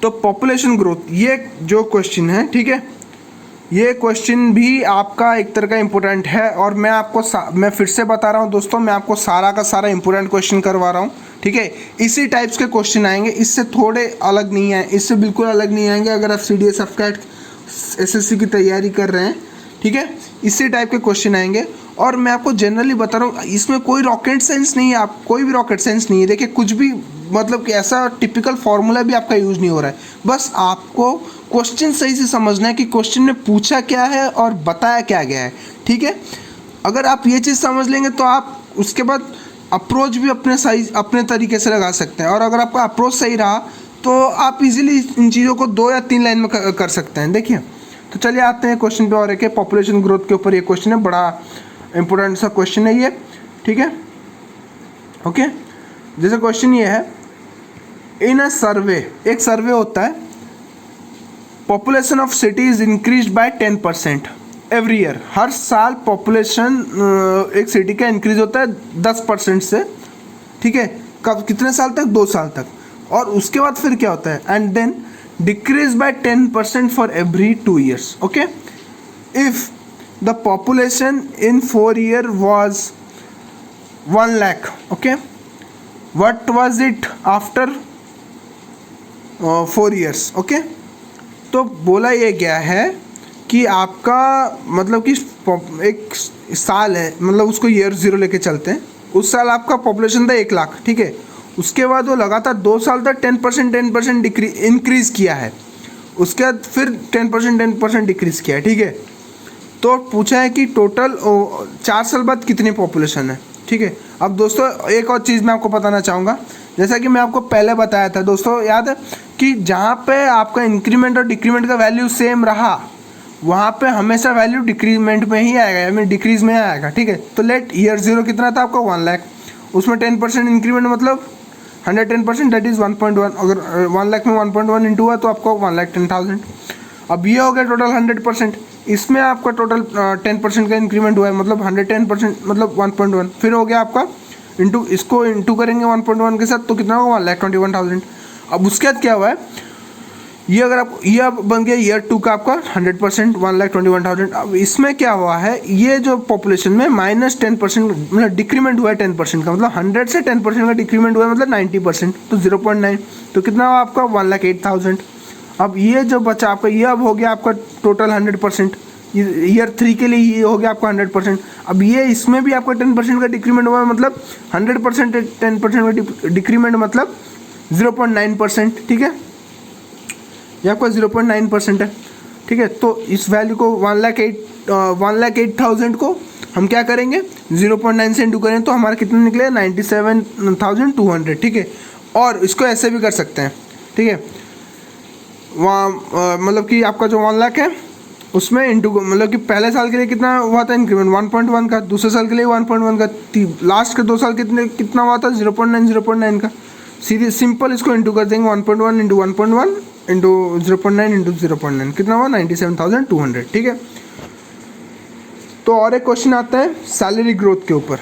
तो पॉपुलेशन ग्रोथ ये जो क्वेश्चन है, ठीक है, ये क्वेश्चन भी आपका एक तरह का इम्पोर्टेंट है और मैं आपको मैं फिर से बता रहा हूँ दोस्तों, मैं आपको सारा का सारा इम्पोर्टेंट क्वेश्चन करवा रहा हूँ। ठीक है, इसी टाइप्स के क्वेश्चन आएंगे, इससे थोड़े अलग नहीं आए, इससे बिल्कुल अलग नहीं आएंगे। अगर आप CDS FCAT SSC की तैयारी कर रहे हैं, ठीक है, इसी टाइप के क्वेश्चन आएंगे। और मैं आपको जनरली बता रहा हूँ, इसमें कोई रॉकेट साइंस नहीं है, आप कोई भी रॉकेट साइंस नहीं है। देखिए कुछ भी मतलब कि ऐसा टिपिकल फार्मूला भी आपका यूज़ नहीं हो रहा है, बस आपको क्वेश्चन सही से समझना है कि क्वेश्चन में पूछा क्या है और बताया क्या गया है। ठीक है, अगर आप ये चीज़ समझ लेंगे तो आप उसके बाद अप्रोच भी अपने तरीके से लगा सकते हैं। और अगर आपका अप्रोच सही रहा तो आप इजीली इन चीज़ों को 2 या 3 लाइन में कर सकते हैं। देखिए, तो चलिए आते हैं क्वेश्चन पे और एक पॉपुलेशन ग्रोथ के ऊपर ये क्वेश्चन है, बड़ा इंपॉर्टेंट सा क्वेश्चन है ये। ठीक है, ओके, जैसे क्वेश्चन ये है, इन अ सर्वे, एक सर्वे होता है, population of city is increase by 10% every year. हर साल पॉपुलेशन एक सिटी का इंक्रीज होता है 10% से। ठीक है, कब, कितने साल तक? 2 साल तक। और उसके बाद फिर क्या होता है? And then decrease by 10% for every 2 years। Okay, if the population in 4 year was 1 lakh, okay, what was it after 4 years? Okay, तो बोला ये गया है कि आपका मतलब कि एक साल है, मतलब उसको ईयर 0 लेके चलते हैं, उस साल आपका पॉपुलेशन था 1 लाख। ठीक है, उसके बाद वो लगातार 2 साल तक 10% इंक्रीज़ किया है, उसके बाद फिर 10% डिक्रीज़ किया है। ठीक है, तो पूछा है कि टोटल 4 साल बाद कितनी पॉपुलेशन है। ठीक है, अब दोस्तों एक और चीज़ मैं आपको बताना चाहूँगा, जैसा कि मैं आपको पहले बताया था दोस्तों, याद है कि जहाँ पे आपका इंक्रीमेंट और डिक्रीमेंट का वैल्यू सेम रहा वहाँ पे हमेशा वैल्यू डिक्रीमेंट में ही आएगा, यानी डिक्रीज में आएगा। ठीक है, तो लेट ईयर 0 कितना था आपका? 1 लाख, उसमें 10% इंक्रीमेंट मतलब 110%, दैट इज़ 1.1। अगर 1 लाख में 1.1 इंटू हुआ तो आपको 1,10,000। अब ये हो गया टोटल 100%, इसमें आपका टोटल 10% का इंक्रीमेंट हुआ है, मतलब 110% मतलब 1.1। फिर हो गया आपका इंटू, इसको इंटू करेंगे 1.1 के साथ तो कितना होगा? 1,21,000। अब उसके बाद क्या हुआ है, ये अगर आप, ये अब बन गया ईयर 2 का आपका 100%, 1,21,000। अब इसमें क्या हुआ है, ये जो पॉपुलेशन में -10% मतलब डिक्रीमेंट हुआ है 10% का, मतलब 100 से 10% का डिक्रीमेंट हुआ है मतलब 90%, तो 0.9, तो कितना हुआ आपका? 1,08,000। अब ये जो बचा आपका, ये अब हो गया आपका टोटल 100%, ईयर 3 के लिए ये हो गया आपका 100%। अब ये इसमें भी आपका 10% का डिक्रीमेंट हुआ है, मतलब 100% 10% का डिक्रीमेंट मतलब 0.9%। ठीक है, ये आपका 0.9% है। ठीक है, तो इस वैल्यू को 1,08,000 को हम क्या करेंगे? 0.9 से इंटू करें तो हमारा कितना निकलेगा? 97,200। ठीक है, और इसको ऐसे भी कर सकते हैं। ठीक है, वहाँ मतलब कि आपका जो 1 लाख है उसमें इंटू मतलब कि पहले साल के लिए कितना हुआ था इंक्रीमेंट 1.1 का, दूसरे साल के लिए 1.1 का, लास्ट के 2 साल कितना हुआ था 0.9 का। सीधे सिंपल इसको इंटू कर देंगे 1.1 इंटू 1.1 इंटू 0.9 इंटू 0.9 कितना हुआ 97,200। ठीक है, तो और एक क्वेश्चन आता है सैलरी ग्रोथ के ऊपर।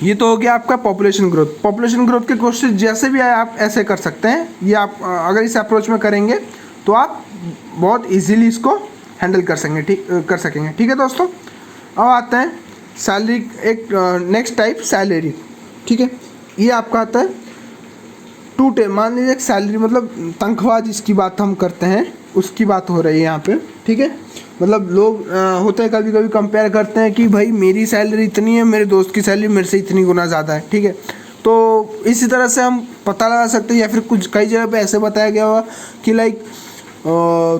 ये तो हो गया आपका पॉपुलेशन ग्रोथ। पॉपुलेशन ग्रोथ के क्वेश्चन जैसे भी आए आप ऐसे कर सकते हैं। ये आप अगर इस अप्रोच में करेंगे तो आप बहुत इजीली इसको हैंडल कर सकेंगे। ठीक है दोस्तों, अब आते हैं सैलरी, एक नेक्स्ट टाइप सैलरी। ठीक है, ये आपका आता है मान लीजिए एक सैलरी मतलब तनख्वाह जिसकी बात हम करते हैं उसकी बात हो रही है यहाँ पे। ठीक है, मतलब लोग होते हैं कभी कभी कंपेयर करते हैं कि भाई मेरी सैलरी इतनी है, मेरे दोस्त की सैलरी मेरे से इतनी गुना ज़्यादा है। ठीक है, तो इसी तरह से हम पता लगा सकते हैं, या फिर कुछ कई जगह पे ऐसे बताया गया होगा कि लाइक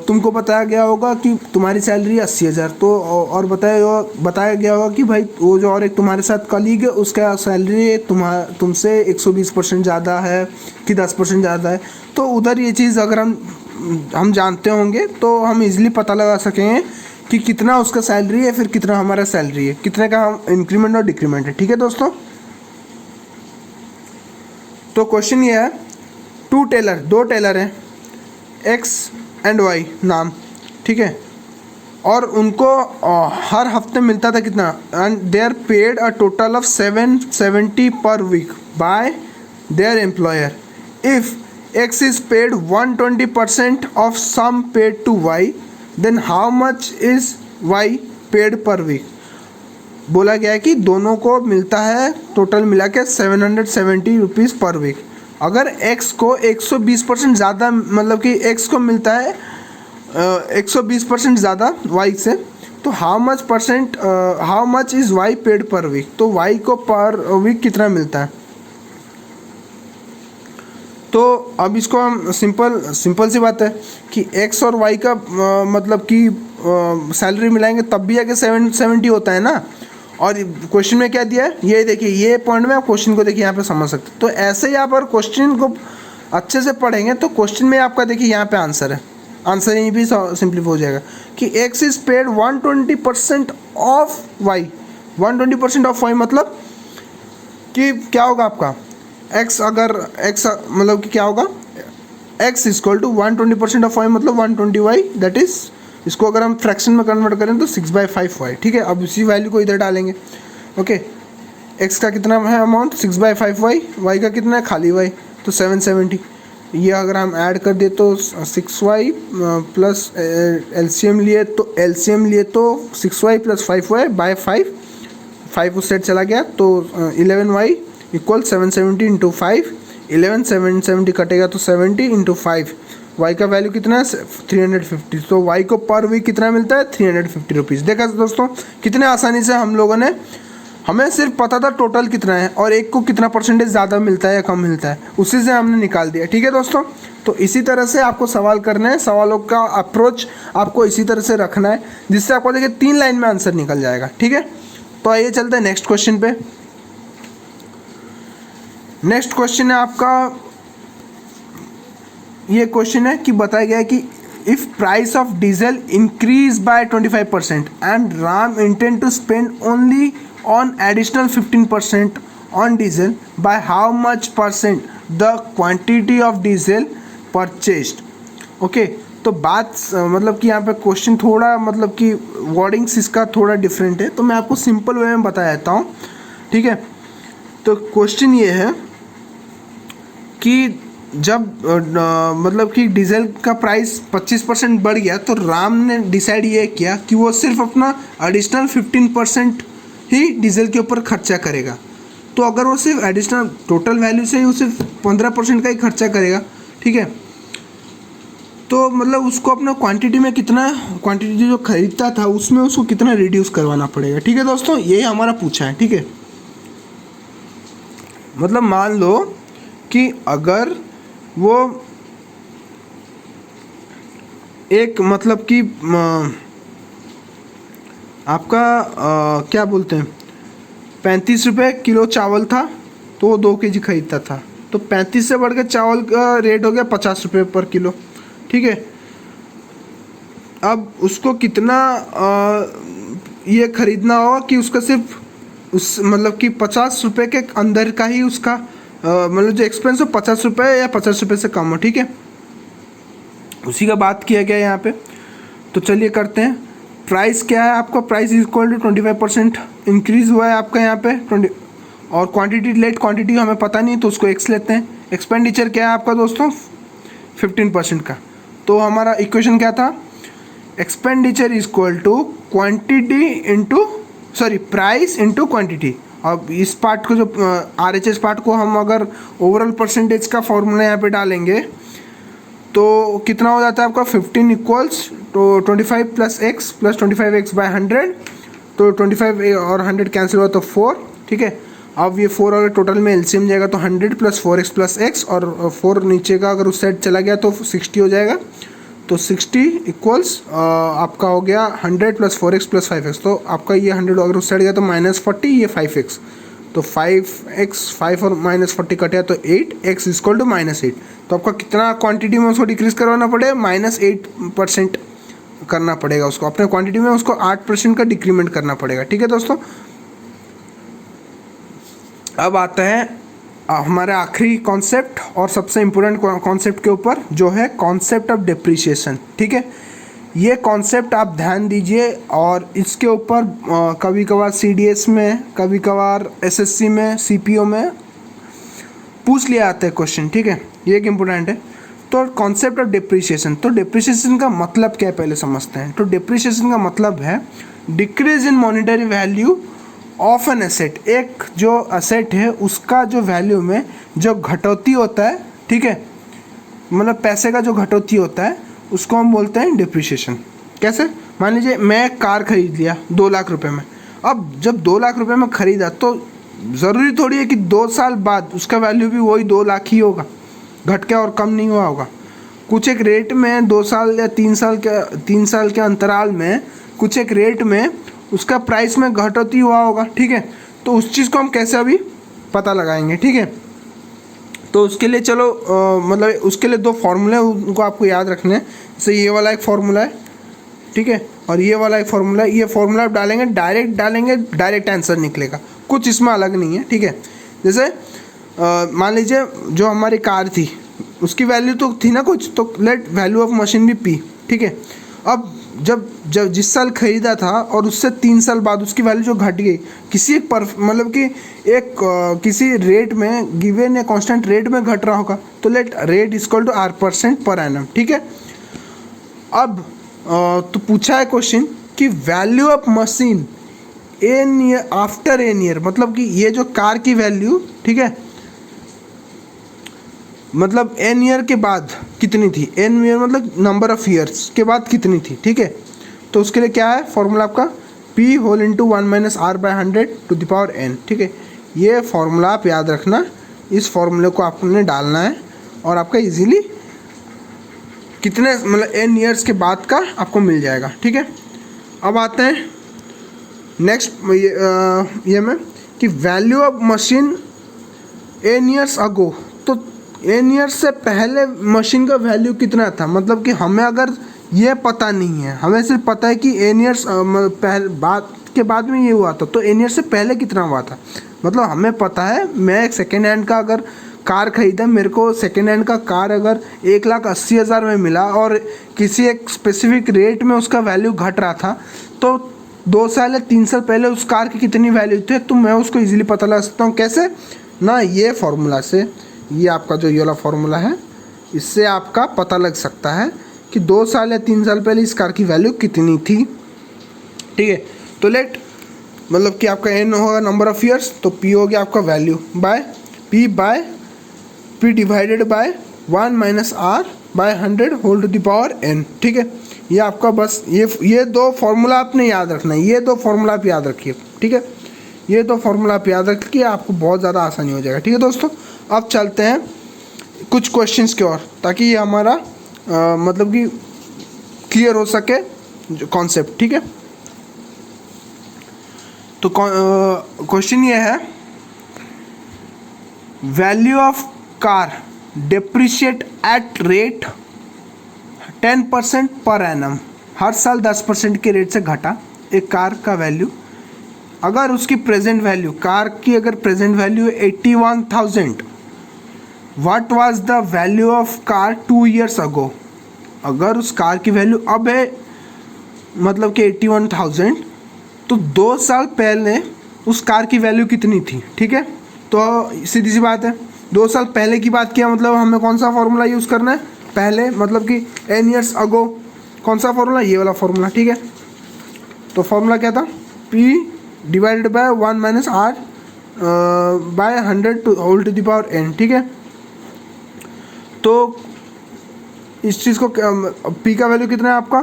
तुमको बताया गया होगा कि तुम्हारी सैलरी 80,000, तो और बताया गया होगा कि भाई वो जो और एक तुम्हारे साथ कलीग है उसका सैलरी तुमसे 120% ज़्यादा है कि 10% ज़्यादा है। तो उधर ये चीज़ अगर हम जानते होंगे तो हम इजीली पता लगा सकेंगे कि कितना उसका सैलरी है, फिर कितना हमारा सैलरी है, कितने का हम इंक्रीमेंट और डिक्रीमेंट है। ठीक है दोस्तों, तो क्वेश्चन ये है, दो टेलर हैं एक्स एंड वाई नाम। ठीक है, और उनको हर हफ्ते मिलता था कितना, and they are paid a total of 770 per week by their employer. If X is paid 120% of sum paid to Y, then how much is Y paid per week. बोला गया है कि दोनों को मिलता है टोटल मिला के 770 रुपीज़ पर वीक। अगर x को 120% ज़्यादा, मतलब कि x को मिलता है 120% ज़्यादा y से, तो how much is y paid per week, तो y को पर वीक कितना मिलता है। तो अब इसको हम सिंपल सी बात है कि x और y का मतलब कि सैलरी मिलाएंगे तब भी आके 770 होता है ना। और क्वेश्चन में क्या दिया है ये देखिए, ये पॉइंट में आप क्वेश्चन को देखिए यहाँ पे समझ सकते हैं। तो ऐसे ही आप अगर क्वेश्चन को अच्छे से पढ़ेंगे तो क्वेश्चन में आपका देखिए यहाँ पे आंसर है, आंसर यहीं भी सिंपलीफाई हो जाएगा कि x is paid 120% of y। 120% of y मतलब कि क्या होगा आपका x, अगर x मतलब कि क्या होगा x equal to 120% of y मतलब 120y, दैट इज, इसको अगर हम फ्रैक्शन में कन्वर्ट करें तो 6/5y। ठीक है, अब उसी वैल्यू को इधर डालेंगे। ओके, x का कितना है अमाउंट 6/5y, y का कितना है खाली y, तो 770। ये अगर हम ऐड कर दे तो 6y प्लस एलसीएम लिए तो 6y प्लस 5y बाय 5 उस साइड चला गया तो 11y इक्वल 770 इंटू 5, 770 कटेगा तो 70 इंटू 5, y का वैल्यू कितना है 350। तो y को पर वीक कितना मिलता है 350 रुपीज़। देखा दोस्तों कितने आसानी से हम लोगों ने, हमें सिर्फ पता था टोटल कितना है और एक को कितना परसेंटेज ज़्यादा मिलता है या कम मिलता है, उसी से हमने निकाल दिया। ठीक है दोस्तों, तो इसी तरह से आपको सवाल करना है, सवालों का अप्रोच आपको इसी तरह से रखना है जिससे आपको देखिए 3 लाइन में आंसर निकल जाएगा। ठीक है, तो आइए चलते हैं नेक्स्ट क्वेश्चन पे। नेक्स्ट क्वेश्चन है आपका, ये क्वेश्चन है कि बताया गया है कि if price of diesel increase by 25% and Ram intend to spend only on additional 15% on diesel, by how much percent the quantity of diesel purchased. Okay, तो बात मतलब कि यहाँ पे क्वेश्चन थोड़ा मतलब कि वर्डिंग्स इसका थोड़ा डिफरेंट है, तो मैं आपको सिंपल वे में बता देता हूँ। ठीक है, तो क्वेश्चन ये है कि जब मतलब कि डीजल का प्राइस 25% बढ़ गया तो राम ने डिसाइड ये किया कि वो सिर्फ अपना एडिशनल 15% ही डीजल के ऊपर खर्चा करेगा। तो अगर वो सिर्फ एडिशनल टोटल वैल्यू से ही वो सिर्फ 15% का ही खर्चा करेगा, ठीक है, तो मतलब उसको अपना क्वांटिटी में कितना, क्वांटिटी जो खरीदता था उसमें उसको कितना रिड्यूस करवाना पड़ेगा। ठीक है दोस्तों, यही हमारा पूछा है। ठीक है, मतलब मान लो कि अगर वो एक मतलब कि आपका क्या बोलते हैं 35 रुपये किलो चावल था तो वो 2 kg खरीदता था, तो 35 से बढ़ के चावल का रेट हो गया 50 रुपये पर किलो। ठीक है, अब उसको कितना ये खरीदना होगा कि उसका सिर्फ उस मतलब कि 50 रुपये के अंदर का ही उसका मतलब जो एक्सपेंस हो 50 रुपये या 50 रुपये से कम हो, ठीक है। उसी का बात किया गया यहाँ पे। तो चलिए करते हैं। प्राइस क्या है आपका, प्राइस इक्वल टू 25% इंक्रीज़ हुआ है आपका यहाँ पे 20, और क्वांटिटी लेट क्वांटिटी हमें पता नहीं तो उसको एक्स लेते हैं। एक्सपेंडिचर क्या है आपका दोस्तों 15% का। तो हमारा इक्वेशन क्या था, expenditure is equal to quantity into price into quantity. अब इस पार्ट को जो RHS पार्ट को हम अगर ओवरऑल परसेंटेज का फॉर्मूला यहाँ पे डालेंगे तो कितना हो जाता है आपका 15 इक्वल्स तो 25 plus x plus 25x bye 100, तो 25 और 100 कैंसिल हुआ तो 4, ठीक है। अब ये 4 अगर टोटल में एलसीएम जाएगा तो 100 प्लस 4x प्लस x, और 4 नीचे का अगर उस साइड चला गया तो 60 हो जाएगा। तो 60 इक्वल्स आपका हो गया 100 प्लस 4x प्लस 5x। तो आपका ये 100 अगर उस साइड गया तो -40, ये 5x, तो 5x 5 और -40 कटे तो 8x इक्वल टू -8। तो आपका कितना क्वांटिटी में उसको डिक्रीज करवाना पड़ेगा, -8% करना पड़ेगा उसको, अपने क्वांटिटी में उसको 8% का डिक्रीमेंट करना पड़ेगा, ठीक है दोस्तों। अब आता है हमारा आखिरी कॉन्सेप्ट और सबसे इम्पोर्टेंट कॉन्सेप्ट के ऊपर, जो है कॉन्सेप्ट ऑफ डिप्रिसिएशन, ठीक है। ये कॉन्सेप्ट आप ध्यान दीजिए, और इसके ऊपर कभी कभार CDS में, कभी कभार SSC में, CPO में पूछ लिया आता है क्वेश्चन, ठीक है। ये एक इम्पोर्टेंट है। तो कॉन्सेप्ट ऑफ डिप्रिसिएशन, तो डिप्रिसिएशन का मतलब क्या है पहले समझते हैं। तो डिप्रिसिएशन का मतलब है decrease in monetary value of an asset. एक जो असेट है उसका जो वैल्यू में जो घटौती होता है, ठीक है, मतलब पैसे का जो घटौती होता है उसको हम बोलते हैं डिप्रिसिएशन। कैसे, मान लीजिए मैं एक कार खरीद लिया 2 लाख रुपए में। अब जब 2 लाख रुपए में खरीदा तो ज़रूरी थोड़ी है कि 2 साल बाद उसका वैल्यू भी वही 2 लाख ही होगा, घट के और कम नहीं हुआ होगा। कुछ एक रेट में 2 साल या 3 साल के अंतराल में कुछ एक रेट में उसका प्राइस में घटौती हुआ होगा, ठीक है। तो उस चीज़ को हम कैसे अभी पता लगाएंगे, ठीक है। तो उसके लिए चलो मतलब उसके लिए 2 फार्मूले उनको आपको याद रखने हैं। जैसे ये वाला एक फार्मूला है, ठीक है, और ये वाला एक फार्मूला है। ये फार्मूला आप डालेंगे, डायरेक्ट आंसर निकलेगा, कुछ इसमें अलग नहीं है, ठीक है। जैसे मान लीजिए जो हमारी कार थी उसकी वैल्यू तो थी ना कुछ, तो लेट वैल्यू ऑफ मशीन भी P, ठीक है। अब जब जिस साल खरीदा था और उससे 3 साल बाद उसकी वैल्यू जो घट गई किसी एक मतलब कि एक किसी रेट में गिवन या कांस्टेंट रेट में घट रहा होगा, तो let rate equal to R% per annum, ठीक है। अब तो पूछा है क्वेश्चन कि value of machine n year after n year, मतलब कि ये जो कार की वैल्यू, ठीक है, मतलब एन ईयर के बाद कितनी थी, एन ईयर मतलब नंबर ऑफ ईयर्स के बाद कितनी थी, ठीक है। तो उसके लिए क्या है फॉर्मूला आपका P whole into 1 - R/100 to the power n, ठीक है। ये फॉर्मूला आप याद रखना, इस फॉर्मूले को आपने डालना है और आपका इजीली कितने मतलब n ईयर्स के बाद का आपको मिल जाएगा, ठीक है। अब आते हैं नेक्स्ट ये में कि value of machine n years ago. तो n ईयर्स से पहले मशीन का वैल्यू कितना था, मतलब कि हमें अगर ये पता नहीं है, हमें सिर्फ पता है कि n ईयर्स बाद में ये हुआ था, तो n ईयर्स से पहले कितना हुआ था। मतलब हमें पता है मैं एक सेकेंड हैंड का अगर कार खरीदा, मेरे को सेकेंड हैंड का कार अगर 1,80,000 में मिला और किसी एक स्पेसिफिक रेट में उसका वैल्यू घट रहा था, तो 2 साल या 3 साल पहले उस कार की कितनी वैल्यू थी, तो मैं उसको इजीली पता लगा सकता हूँ। कैसे ना, ये फार्मूला से, ये आपका जो ये वाला फार्मूला है, इससे आपका पता लग सकता है कि 2 साल या 3 साल पहले इस कार की वैल्यू कितनी थी, ठीक है। तो लेट मतलब कि आपका n होगा नंबर ऑफ ईयर्स, तो P हो गया आपका value by P divided by 1 - R/100 whole to the power n, ठीक है। ये आपका बस ये 2 फार्मूला आपने याद रखना है, ये 2 फार्मूला आप याद रखिए, ठीक है। ये 2 फार्मूला आप याद रखिए, आपको बहुत ज़्यादा आसानी हो जाएगा, ठीक है दोस्तों। अब चलते हैं कुछ क्वेश्चंस की ओर, ताकि ये हमारा मतलब कि क्लियर हो सके जो कॉन्सेप्ट, ठीक है। तो क्वेश्चन ये है, value of car depreciate at rate 10% per annum, हर साल 10% के रेट से घटा एक कार का वैल्यू, अगर उसकी प्रेजेंट वैल्यू, कार की अगर present value 81,000, what was the value of car 2 years अगो। अगर उस कार की वैल्यू अब है मतलब कि 81,000, तो 2 साल पहले उस कार की वैल्यू कितनी थी, ठीक है। तो सीधी सी बात है, 2 साल पहले की बात किया मतलब हमें कौन सा फॉर्मूला यूज़ करना है, पहले मतलब कि n years अगो, कौन सा फॉर्मूला, ये वाला फॉर्मूला, ठीक है। तो फॉर्मूला क्या था, p divided by 1 minus r by 100 whole to the power n, ठीक है। तो इस चीज़ को p का वैल्यू कितना है आपका,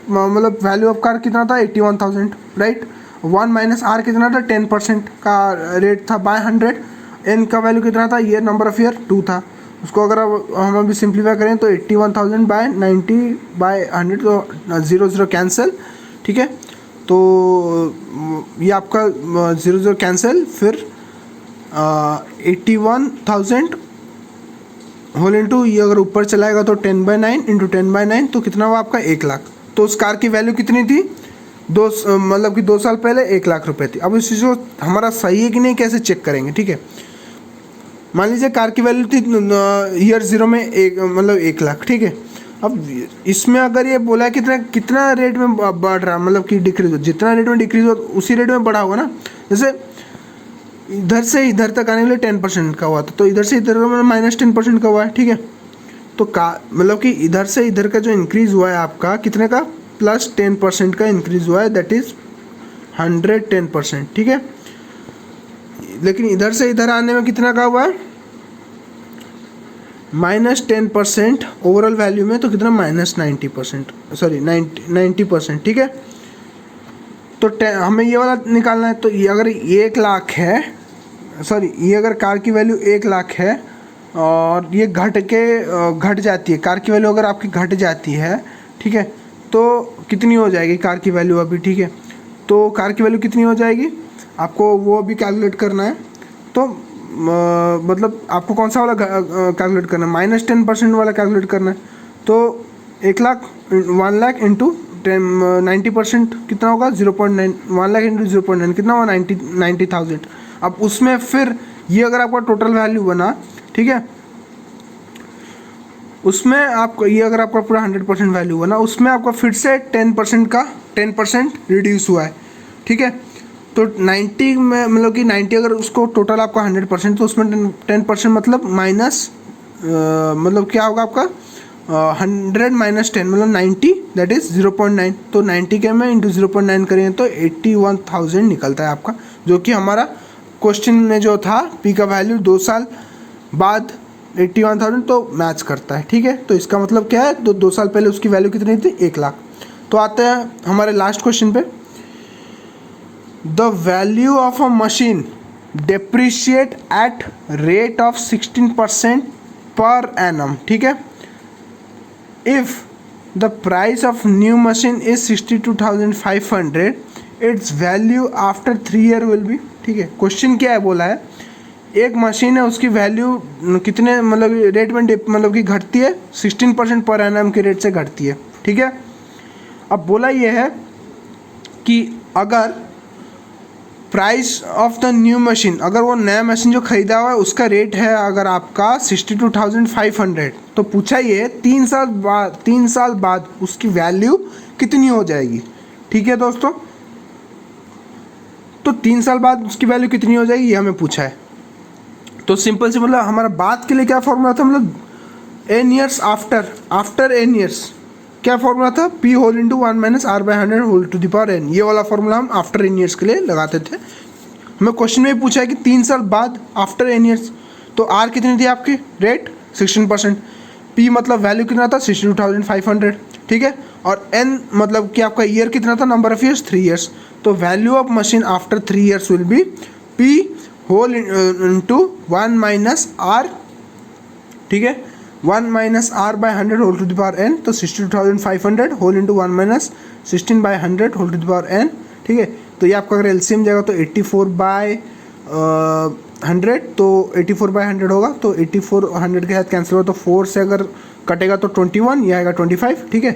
मतलब वैल्यू ऑफ कार कितना था 81,000, राइट। 1 माइनस r कितना था, 10% का रेट था बाय 100। n का वैल्यू कितना था, ईयर, नंबर ऑफ ईयर 2 था। उसको अगर हम अभी सिंप्लीफाई करें तो 81,000 बाय 90 बाय 100, तो 0 0 कैंसिल, ठीक है। तो ये आपका 0 0 कैंसिल, फिर 81,000 होल इंटू, ये अगर ऊपर चलाएगा तो 10/9 इंटू 10/9, तो कितना हुआ आपका 1 लाख। तो उस कार की वैल्यू कितनी थी, मतलब कि 2 साल पहले 1 लाख रुपए थी। अब इस चीज़ को हमारा सही है कि नहीं कैसे चेक करेंगे, ठीक है। मान लीजिए कार की वैल्यू थी ईयर 0 में मतलब 1 लाख, ठीक है। अब इसमें अगर ये बोला है कितना कितना रेट में बढ़ रहा, मतलब कि डिक्रीज हो, जितना रेट में डिक्रीज हो उसी रेट में बढ़ा होगा ना। जैसे इधर से इधर तक आने के लिए 10% का हुआ था, तो इधर से इधर में -10% का हुआ है, ठीक है। तो मतलब कि इधर से इधर का जो इंक्रीज़ हुआ है आपका कितने का, +10% का इंक्रीज़ हुआ है, दैट इज़ 110%, ठीक है। लेकिन इधर से इधर आने में कितना का हुआ है, -10% ओवरऑल वैल्यू में, तो कितना -90%, सॉरी 90%, ठीक है। तो हमें ये वाला निकालना है। तो ये अगर 1 लाख है, सॉरी ये अगर कार की वैल्यू 1 लाख है और ये घट जाती है, कार की वैल्यू अगर आपकी घट जाती है, ठीक है, तो कितनी हो जाएगी कार की वैल्यू अभी, ठीक है। तो कार की वैल्यू कितनी हो जाएगी आपको वो अभी कैलकुलेट करना है। तो मतलब आपको कौन सा वाला कैलकुलेट करना है, -10% वाला कैलकुलेट करना है। तो 1 लाख 1 लाख इंटू 90% कितना होगा, 0.9, 1 लाख इंटू 0.9 कितना हुआ, 90,000। अब उसमें फिर ये अगर आपका टोटल वैल्यू बना, ठीक है, उसमें आपको ये अगर आपका पूरा 100% वैल्यू बना, उसमें आपका फिर से 10% रिड्यूस हुआ है, ठीक है। तो 90 में मतलब कि 90 अगर उसको टोटल आपका 100%, तो उसमें 10% मतलब माइनस, मतलब क्या होगा आपका 100 माइनस 10 मतलब 90, दैट इज़ 0.9। तो 90 के में इंटू 0.9 करेंगे तो 81,000 निकलता है आपका, जो कि हमारा क्वेश्चन में जो था पी का वैल्यू 2 साल बाद 81,000 तो मैच करता है, ठीक है। तो इसका मतलब क्या है, तो 2 साल पहले उसकी वैल्यू कितनी थी, 1 लाख। तो आते हैं हमारे लास्ट क्वेश्चन पे। The value of a machine depreciate at rate of 16% पर एनम, ठीक है। If the price of new machine is 62,500, it's value after 3 year will be, ठीक है। क्वेश्चन क्या है, बोला है एक मशीन है, उसकी वैल्यू कितने मतलब रेट में मतलब कि घटती है, 16% पर एनम के रेट से घटती है, ठीक है। अब बोला ये है कि अगर price of the new machine, अगर वो नया मशीन जो खरीदा हुआ है उसका रेट है अगर आपका 62,500, तो पूछा ये 3 साल बाद उसकी वैल्यू कितनी हो जाएगी, ठीक है दोस्तों। तो 3 साल बाद उसकी वैल्यू कितनी हो जाएगी ये हमें पूछा है। तो सिंपल से मतलब हमारा बात के लिए क्या फॉर्मूला था, मतलब n years after n years क्या फॉर्मूला था, p whole into 1 minus r by 100 whole to the power n। ये वाला फॉर्मूला हम आफ्टर n years के लिए लगाते थे। हमें क्वेश्चन में पूछा है कि 3 साल बाद आफ्टर n years, तो r कितनी थी आपकी रेट 16%, p मतलब वैल्यू कितना था 62,500, ठीक है, और n मतलब कि आपका ईयर कितना था, नंबर ऑफ ईयर्स 3 years। तो value of machine after 3 years will be p whole into 1 minus r, ठीक है, 1 minus r by 100 whole to the power n। तो 62,500 whole into 1 minus 16/100 whole to the power n, ठीक है। तो ये आपका अगर एलसीएम जाएगा तो 84/100, तो 84/100 होगा, तो 84 100 के साथ कैंसिल होगा, तो 4 से अगर कटेगा तो 21, ये आएगा 25, ठीक है।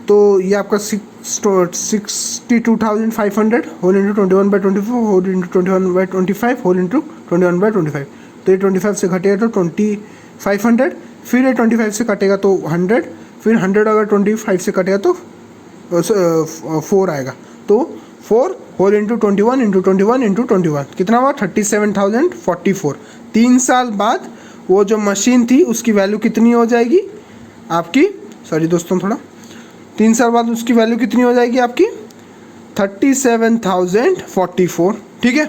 तो ये आपका 62,500 whole into 21/24 whole into 21/25 whole into 21/25। तो ये 25 से घटेगा तो 2500, फिर ये 25 से कटेगा तो 100, फिर 100 अगर 25 से कटेगा तो 4 आएगा। तो 4 होल इंटू 21 इंटू 21 इंटू 21 कितना हुआ 37,044। 3 साल बाद वो जो मशीन थी उसकी वैल्यू कितनी हो जाएगी आपकी, सॉरी दोस्तों थोड़ा, 3 साल बाद उसकी वैल्यू कितनी हो जाएगी आपकी 37,044। ठीक है,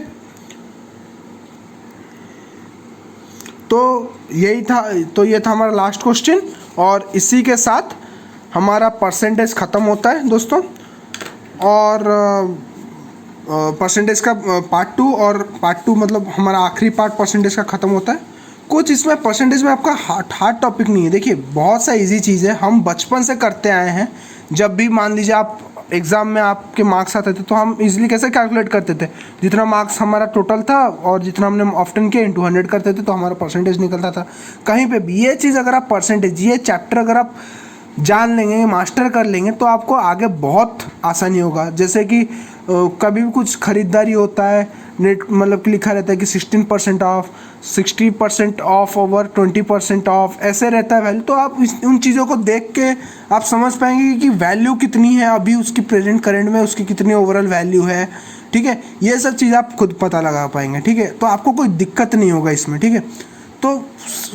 तो यही था, तो ये था हमारा लास्ट क्वेश्चन और इसी के साथ हमारा परसेंटेज ख़त्म होता है दोस्तों। और परसेंटेज का पार्ट 2 और पार्ट 2 मतलब हमारा आखिरी पार्ट परसेंटेज का ख़त्म होता है। कुछ इसमें परसेंटेज में आपका हार्ड टॉपिक नहीं है। देखिए बहुत सा इजी चीज़ है, हम बचपन से करते आए हैं। जब भी मान लीजिए आप एग्ज़ाम में आपके मार्क्स आते थे तो हम इजीली कैसे कैलकुलेट करते थे, जितना मार्क्स हमारा टोटल था और जितना हमने ऑप्शन के इंटू 100 करते थे तो हमारा परसेंटेज निकलता था। कहीं पे भी ये चीज़ अगर आप परसेंटेज, ये चैप्टर अगर आप जान लेंगे, मास्टर कर लेंगे तो आपको आगे बहुत आसानी होगा। जैसे कि कभी भी कुछ ख़रीदारी होता है, नेट मतलब कि लिखा रहता है कि 16% ऑफ, 60% ऑफ ओवर 20% ऑफ, ऐसे रहता है वैल्यू। तो आप उन चीज़ों को देख के आप समझ पाएंगे कि वैल्यू कितनी है अभी उसकी, प्रेजेंट करंट में उसकी कितनी ओवरऑल वैल्यू है। ठीक है, ये सब चीज़ आप खुद पता लगा पाएंगे। ठीक है, तो आपको कोई दिक्कत नहीं होगा इसमें। ठीक है, तो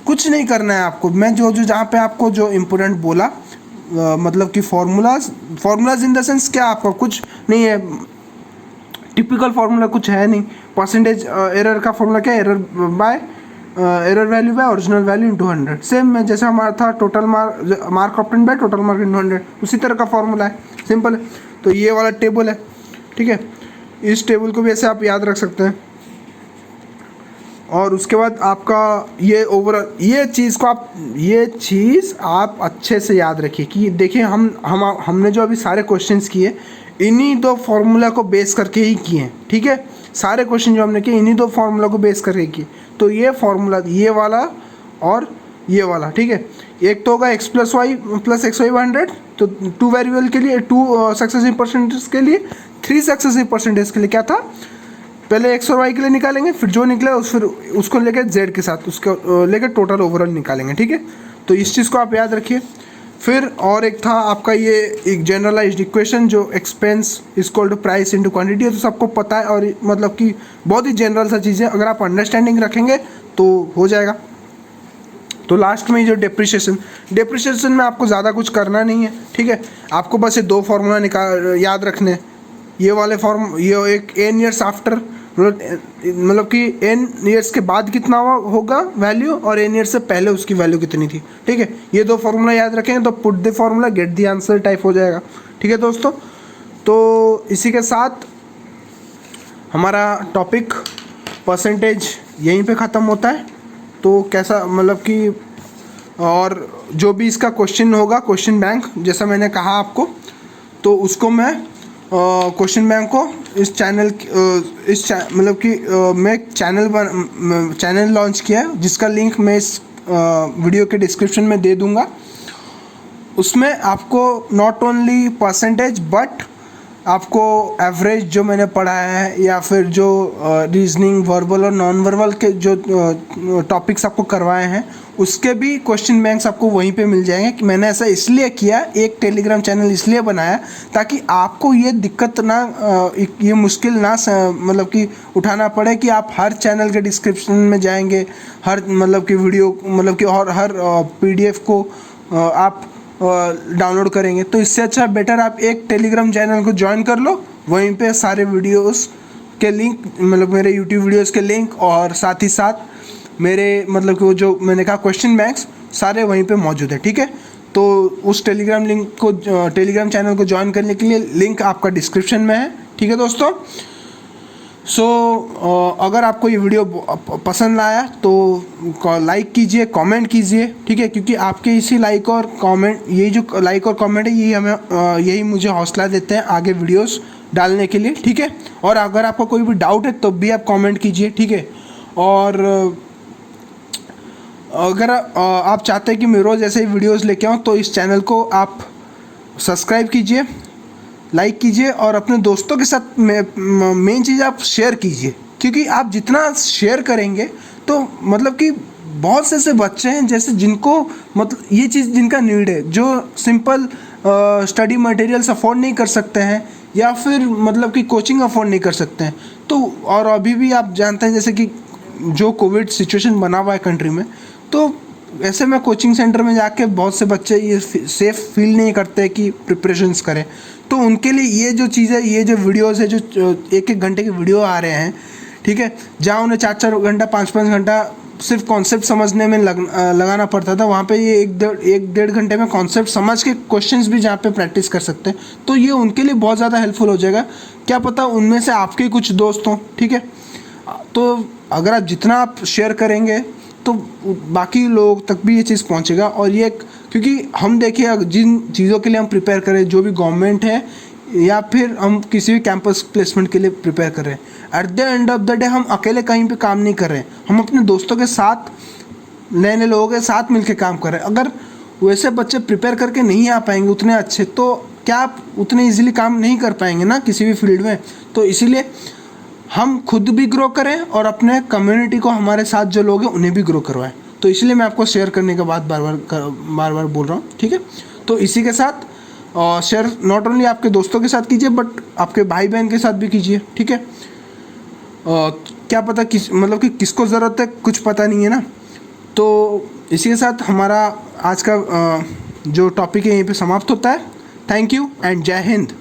कुछ नहीं करना है आपको, मैं जो जहाँ पे आपको जो इम्पोर्टेंट बोला मतलब कि फार्मूलाज इन द सेंस क्या, आपका कुछ नहीं है, टिपिकल फार्मूला कुछ है नहीं। परसेंटेज एरर का फार्मूला क्या है, error value by original value into 100। Same है जैसे हमारा था total mark obtain by total mark into 100, उसी तरह का फार्मूला है, सिंपल है। तो ये वाला टेबल है। ठीक है, इस टेबल को भी ऐसे आप याद रख सकते हैं। और उसके बाद आपका ये ओवरऑल ये चीज़ आप अच्छे से याद रखिए कि देखिए हमने जो अभी सारे क्वेश्चंस किए इन्हीं दो फार्मूला को बेस करके ही किए हैं। ठीक है, सारे क्वेश्चन जो हमने किए इन्हीं दो फार्मूला को बेस करके किए। तो ये फार्मूला, ये वाला और ये वाला, ठीक है, एक तो होगा x + y + xy 100, तो 2 वेरिएबल के लिए, 2 सक्सेसिव परसेंटेज के लिए, 3 सक्सेसिव परसेंटेज के लिए क्या था, पहले x और y के लिए निकालेंगे, फिर जो निकले फिर उसको लेकर z के साथ उसको लेकर टोटल ओवरऑल निकालेंगे। ठीक है, तो इस चीज़ को आप याद रखिए। फिर और एक था आपका ये एक जनरलाइज्ड इक्वेशन जो expense equal to price into quantity है, तो सबको पता है और मतलब कि बहुत ही जनरल सा चीज़ है, अगर आप अंडरस्टैंडिंग रखेंगे तो हो जाएगा। तो लास्ट में जो डिप्रिशिएशन में आपको ज़्यादा कुछ करना नहीं है। ठीक है, आपको बस ये 2 फार्मूला याद रखने हैं। ये वाले ये एक n ईयर्स आफ्टर मतलब कि n ईयर्स के बाद कितना होगा वैल्यू और n ईयर्स से पहले उसकी वैल्यू कितनी थी। ठीक है, ये 2 फार्मूला याद रखेंगे तो put the formula get the answer type हो जाएगा। ठीक है दोस्तों, तो इसी के साथ हमारा टॉपिक परसेंटेज यहीं पे ख़त्म होता है। तो कैसा मतलब कि, और जो भी इसका क्वेश्चन होगा, क्वेश्चन बैंक जैसा मैंने कहा आपको, तो उसको मैं क्वेश्चन बैंक को इस चैनल मतलब कि मैं चैनल लॉन्च किया है जिसका लिंक मैं इस वीडियो के डिस्क्रिप्शन में दे दूंगा। उसमें आपको नॉट ओनली परसेंटेज बट आपको एवरेज जो मैंने पढ़ाया है या फिर जो रीजनिंग, वर्बल और नॉन वर्बल के जो टॉपिक्स आपको करवाए हैं उसके भी क्वेश्चन बैंक्स आपको वहीं पे मिल जाएंगे। कि मैंने ऐसा इसलिए किया, एक टेलीग्राम चैनल इसलिए बनाया ताकि आपको ये दिक्कत ना, ये मुश्किल ना मतलब कि उठाना पड़े कि आप हर चैनल के डिस्क्रिप्शन में जाएंगे, हर मतलब कि वीडियो मतलब कि और हर PDF को आप डाउनलोड करेंगे। तो इससे अच्छा बेटर आप एक टेलीग्राम चैनल को ज्वाइन कर लो, वहीं पे सारे वीडियोस के लिंक मतलब मेरे यूट्यूब वीडियोस के लिंक और साथ ही साथ मेरे मतलब कि वो जो मैंने कहा क्वेश्चन बैंक्स सारे वहीं पे मौजूद है। ठीक है, तो उस टेलीग्राम चैनल को ज्वाइन करने के लिए लिंक आपका डिस्क्रिप्शन में है। ठीक है दोस्तों, अगर आपको ये वीडियो पसंद आया तो लाइक कीजिए, कमेंट कीजिए। ठीक है, क्योंकि आपके इसी लाइक और कमेंट, यही जो लाइक और कमेंट है यही मुझे हौसला देते हैं आगे वीडियोस डालने के लिए। ठीक है, और अगर आपको कोई भी डाउट है तो भी आप कमेंट कीजिए। ठीक है, और अगर आप चाहते हैं कि मैं रोज़ ऐसे ही वीडियोस लेके आऊँ तो इस चैनल को आप सब्सक्राइब कीजिए, लाइक कीजिए और अपने दोस्तों के साथ मेन चीज़ आप शेयर कीजिए, क्योंकि आप जितना शेयर करेंगे तो मतलब कि बहुत से ऐसे बच्चे हैं जैसे जिनको मतलब ये चीज़ जिनका नीड है, जो सिंपल स्टडी मटेरियल्स अफोर्ड नहीं कर सकते हैं या फिर मतलब कि कोचिंग अफोर्ड नहीं कर सकते हैं। तो और अभी भी आप जानते हैं जैसे कि जो कोविड सिचुएशन बना हुआ है कंट्री में, तो ऐसे में कोचिंग सेंटर में जाके बहुत से बच्चे ये सेफ फील नहीं करते कि प्रिपरेशंस करें। तो उनके लिए ये जो चीज़ है, ये जो वीडियोस है, जो एक एक घंटे के वीडियो आ रहे हैं, ठीक है, जहाँ उन्हें 4-4 घंटा 5-5 घंटा सिर्फ कॉन्सेप्ट समझने में लगाना पड़ता था, वहाँ पे ये 1-1.5 घंटे में कॉन्सेप्ट समझ के क्वेश्चंस भी जहाँ पे प्रैक्टिस कर सकते हैं। तो ये उनके लिए बहुत ज़्यादा हेल्पफुल हो जाएगा। क्या पता उनमें से आपके कुछ दोस्त हों, ठीक है। तो अगर आप जितना आप शेयर करेंगे तो बाकी लोग तक भी ये चीज़ पहुंचेगा। और ये क्योंकि हम देखिए जिन चीज़ों के लिए हम प्रिपेयर करें, जो भी गवर्नमेंट है या फिर हम किसी भी कैंपस प्लेसमेंट के लिए प्रिपेयर कर रहे हैं, at the end of the day हम अकेले कहीं पे काम नहीं कर रहे हैं, हम अपने दोस्तों के साथ, नए नए लोगों के साथ मिलकर काम कर रहे हैं। अगर वैसे बच्चे प्रिपेयर करके नहीं आ पाएंगे उतने अच्छे, तो क्या आप उतने ईजिली काम नहीं कर पाएंगे ना किसी भी फील्ड में। तो इसीलिए हम खुद भी ग्रो करें और अपने कम्युनिटी को, हमारे साथ जो लोग हैं उन्हें भी ग्रो करवाएं। तो इसलिए मैं आपको शेयर करने के बाद बार बार बोल रहा हूँ, ठीक है। तो इसी के साथ शेयर नॉट ओनली आपके दोस्तों के साथ कीजिए बट आपके भाई बहन के साथ भी कीजिए, ठीक है। क्या पता मतलब कि किसको ज़रूरत है, कुछ पता नहीं है ना। तो इसी के साथ हमारा आज का जो टॉपिक है यहीं पे समाप्त होता है। थैंक यू एंड जय हिंद।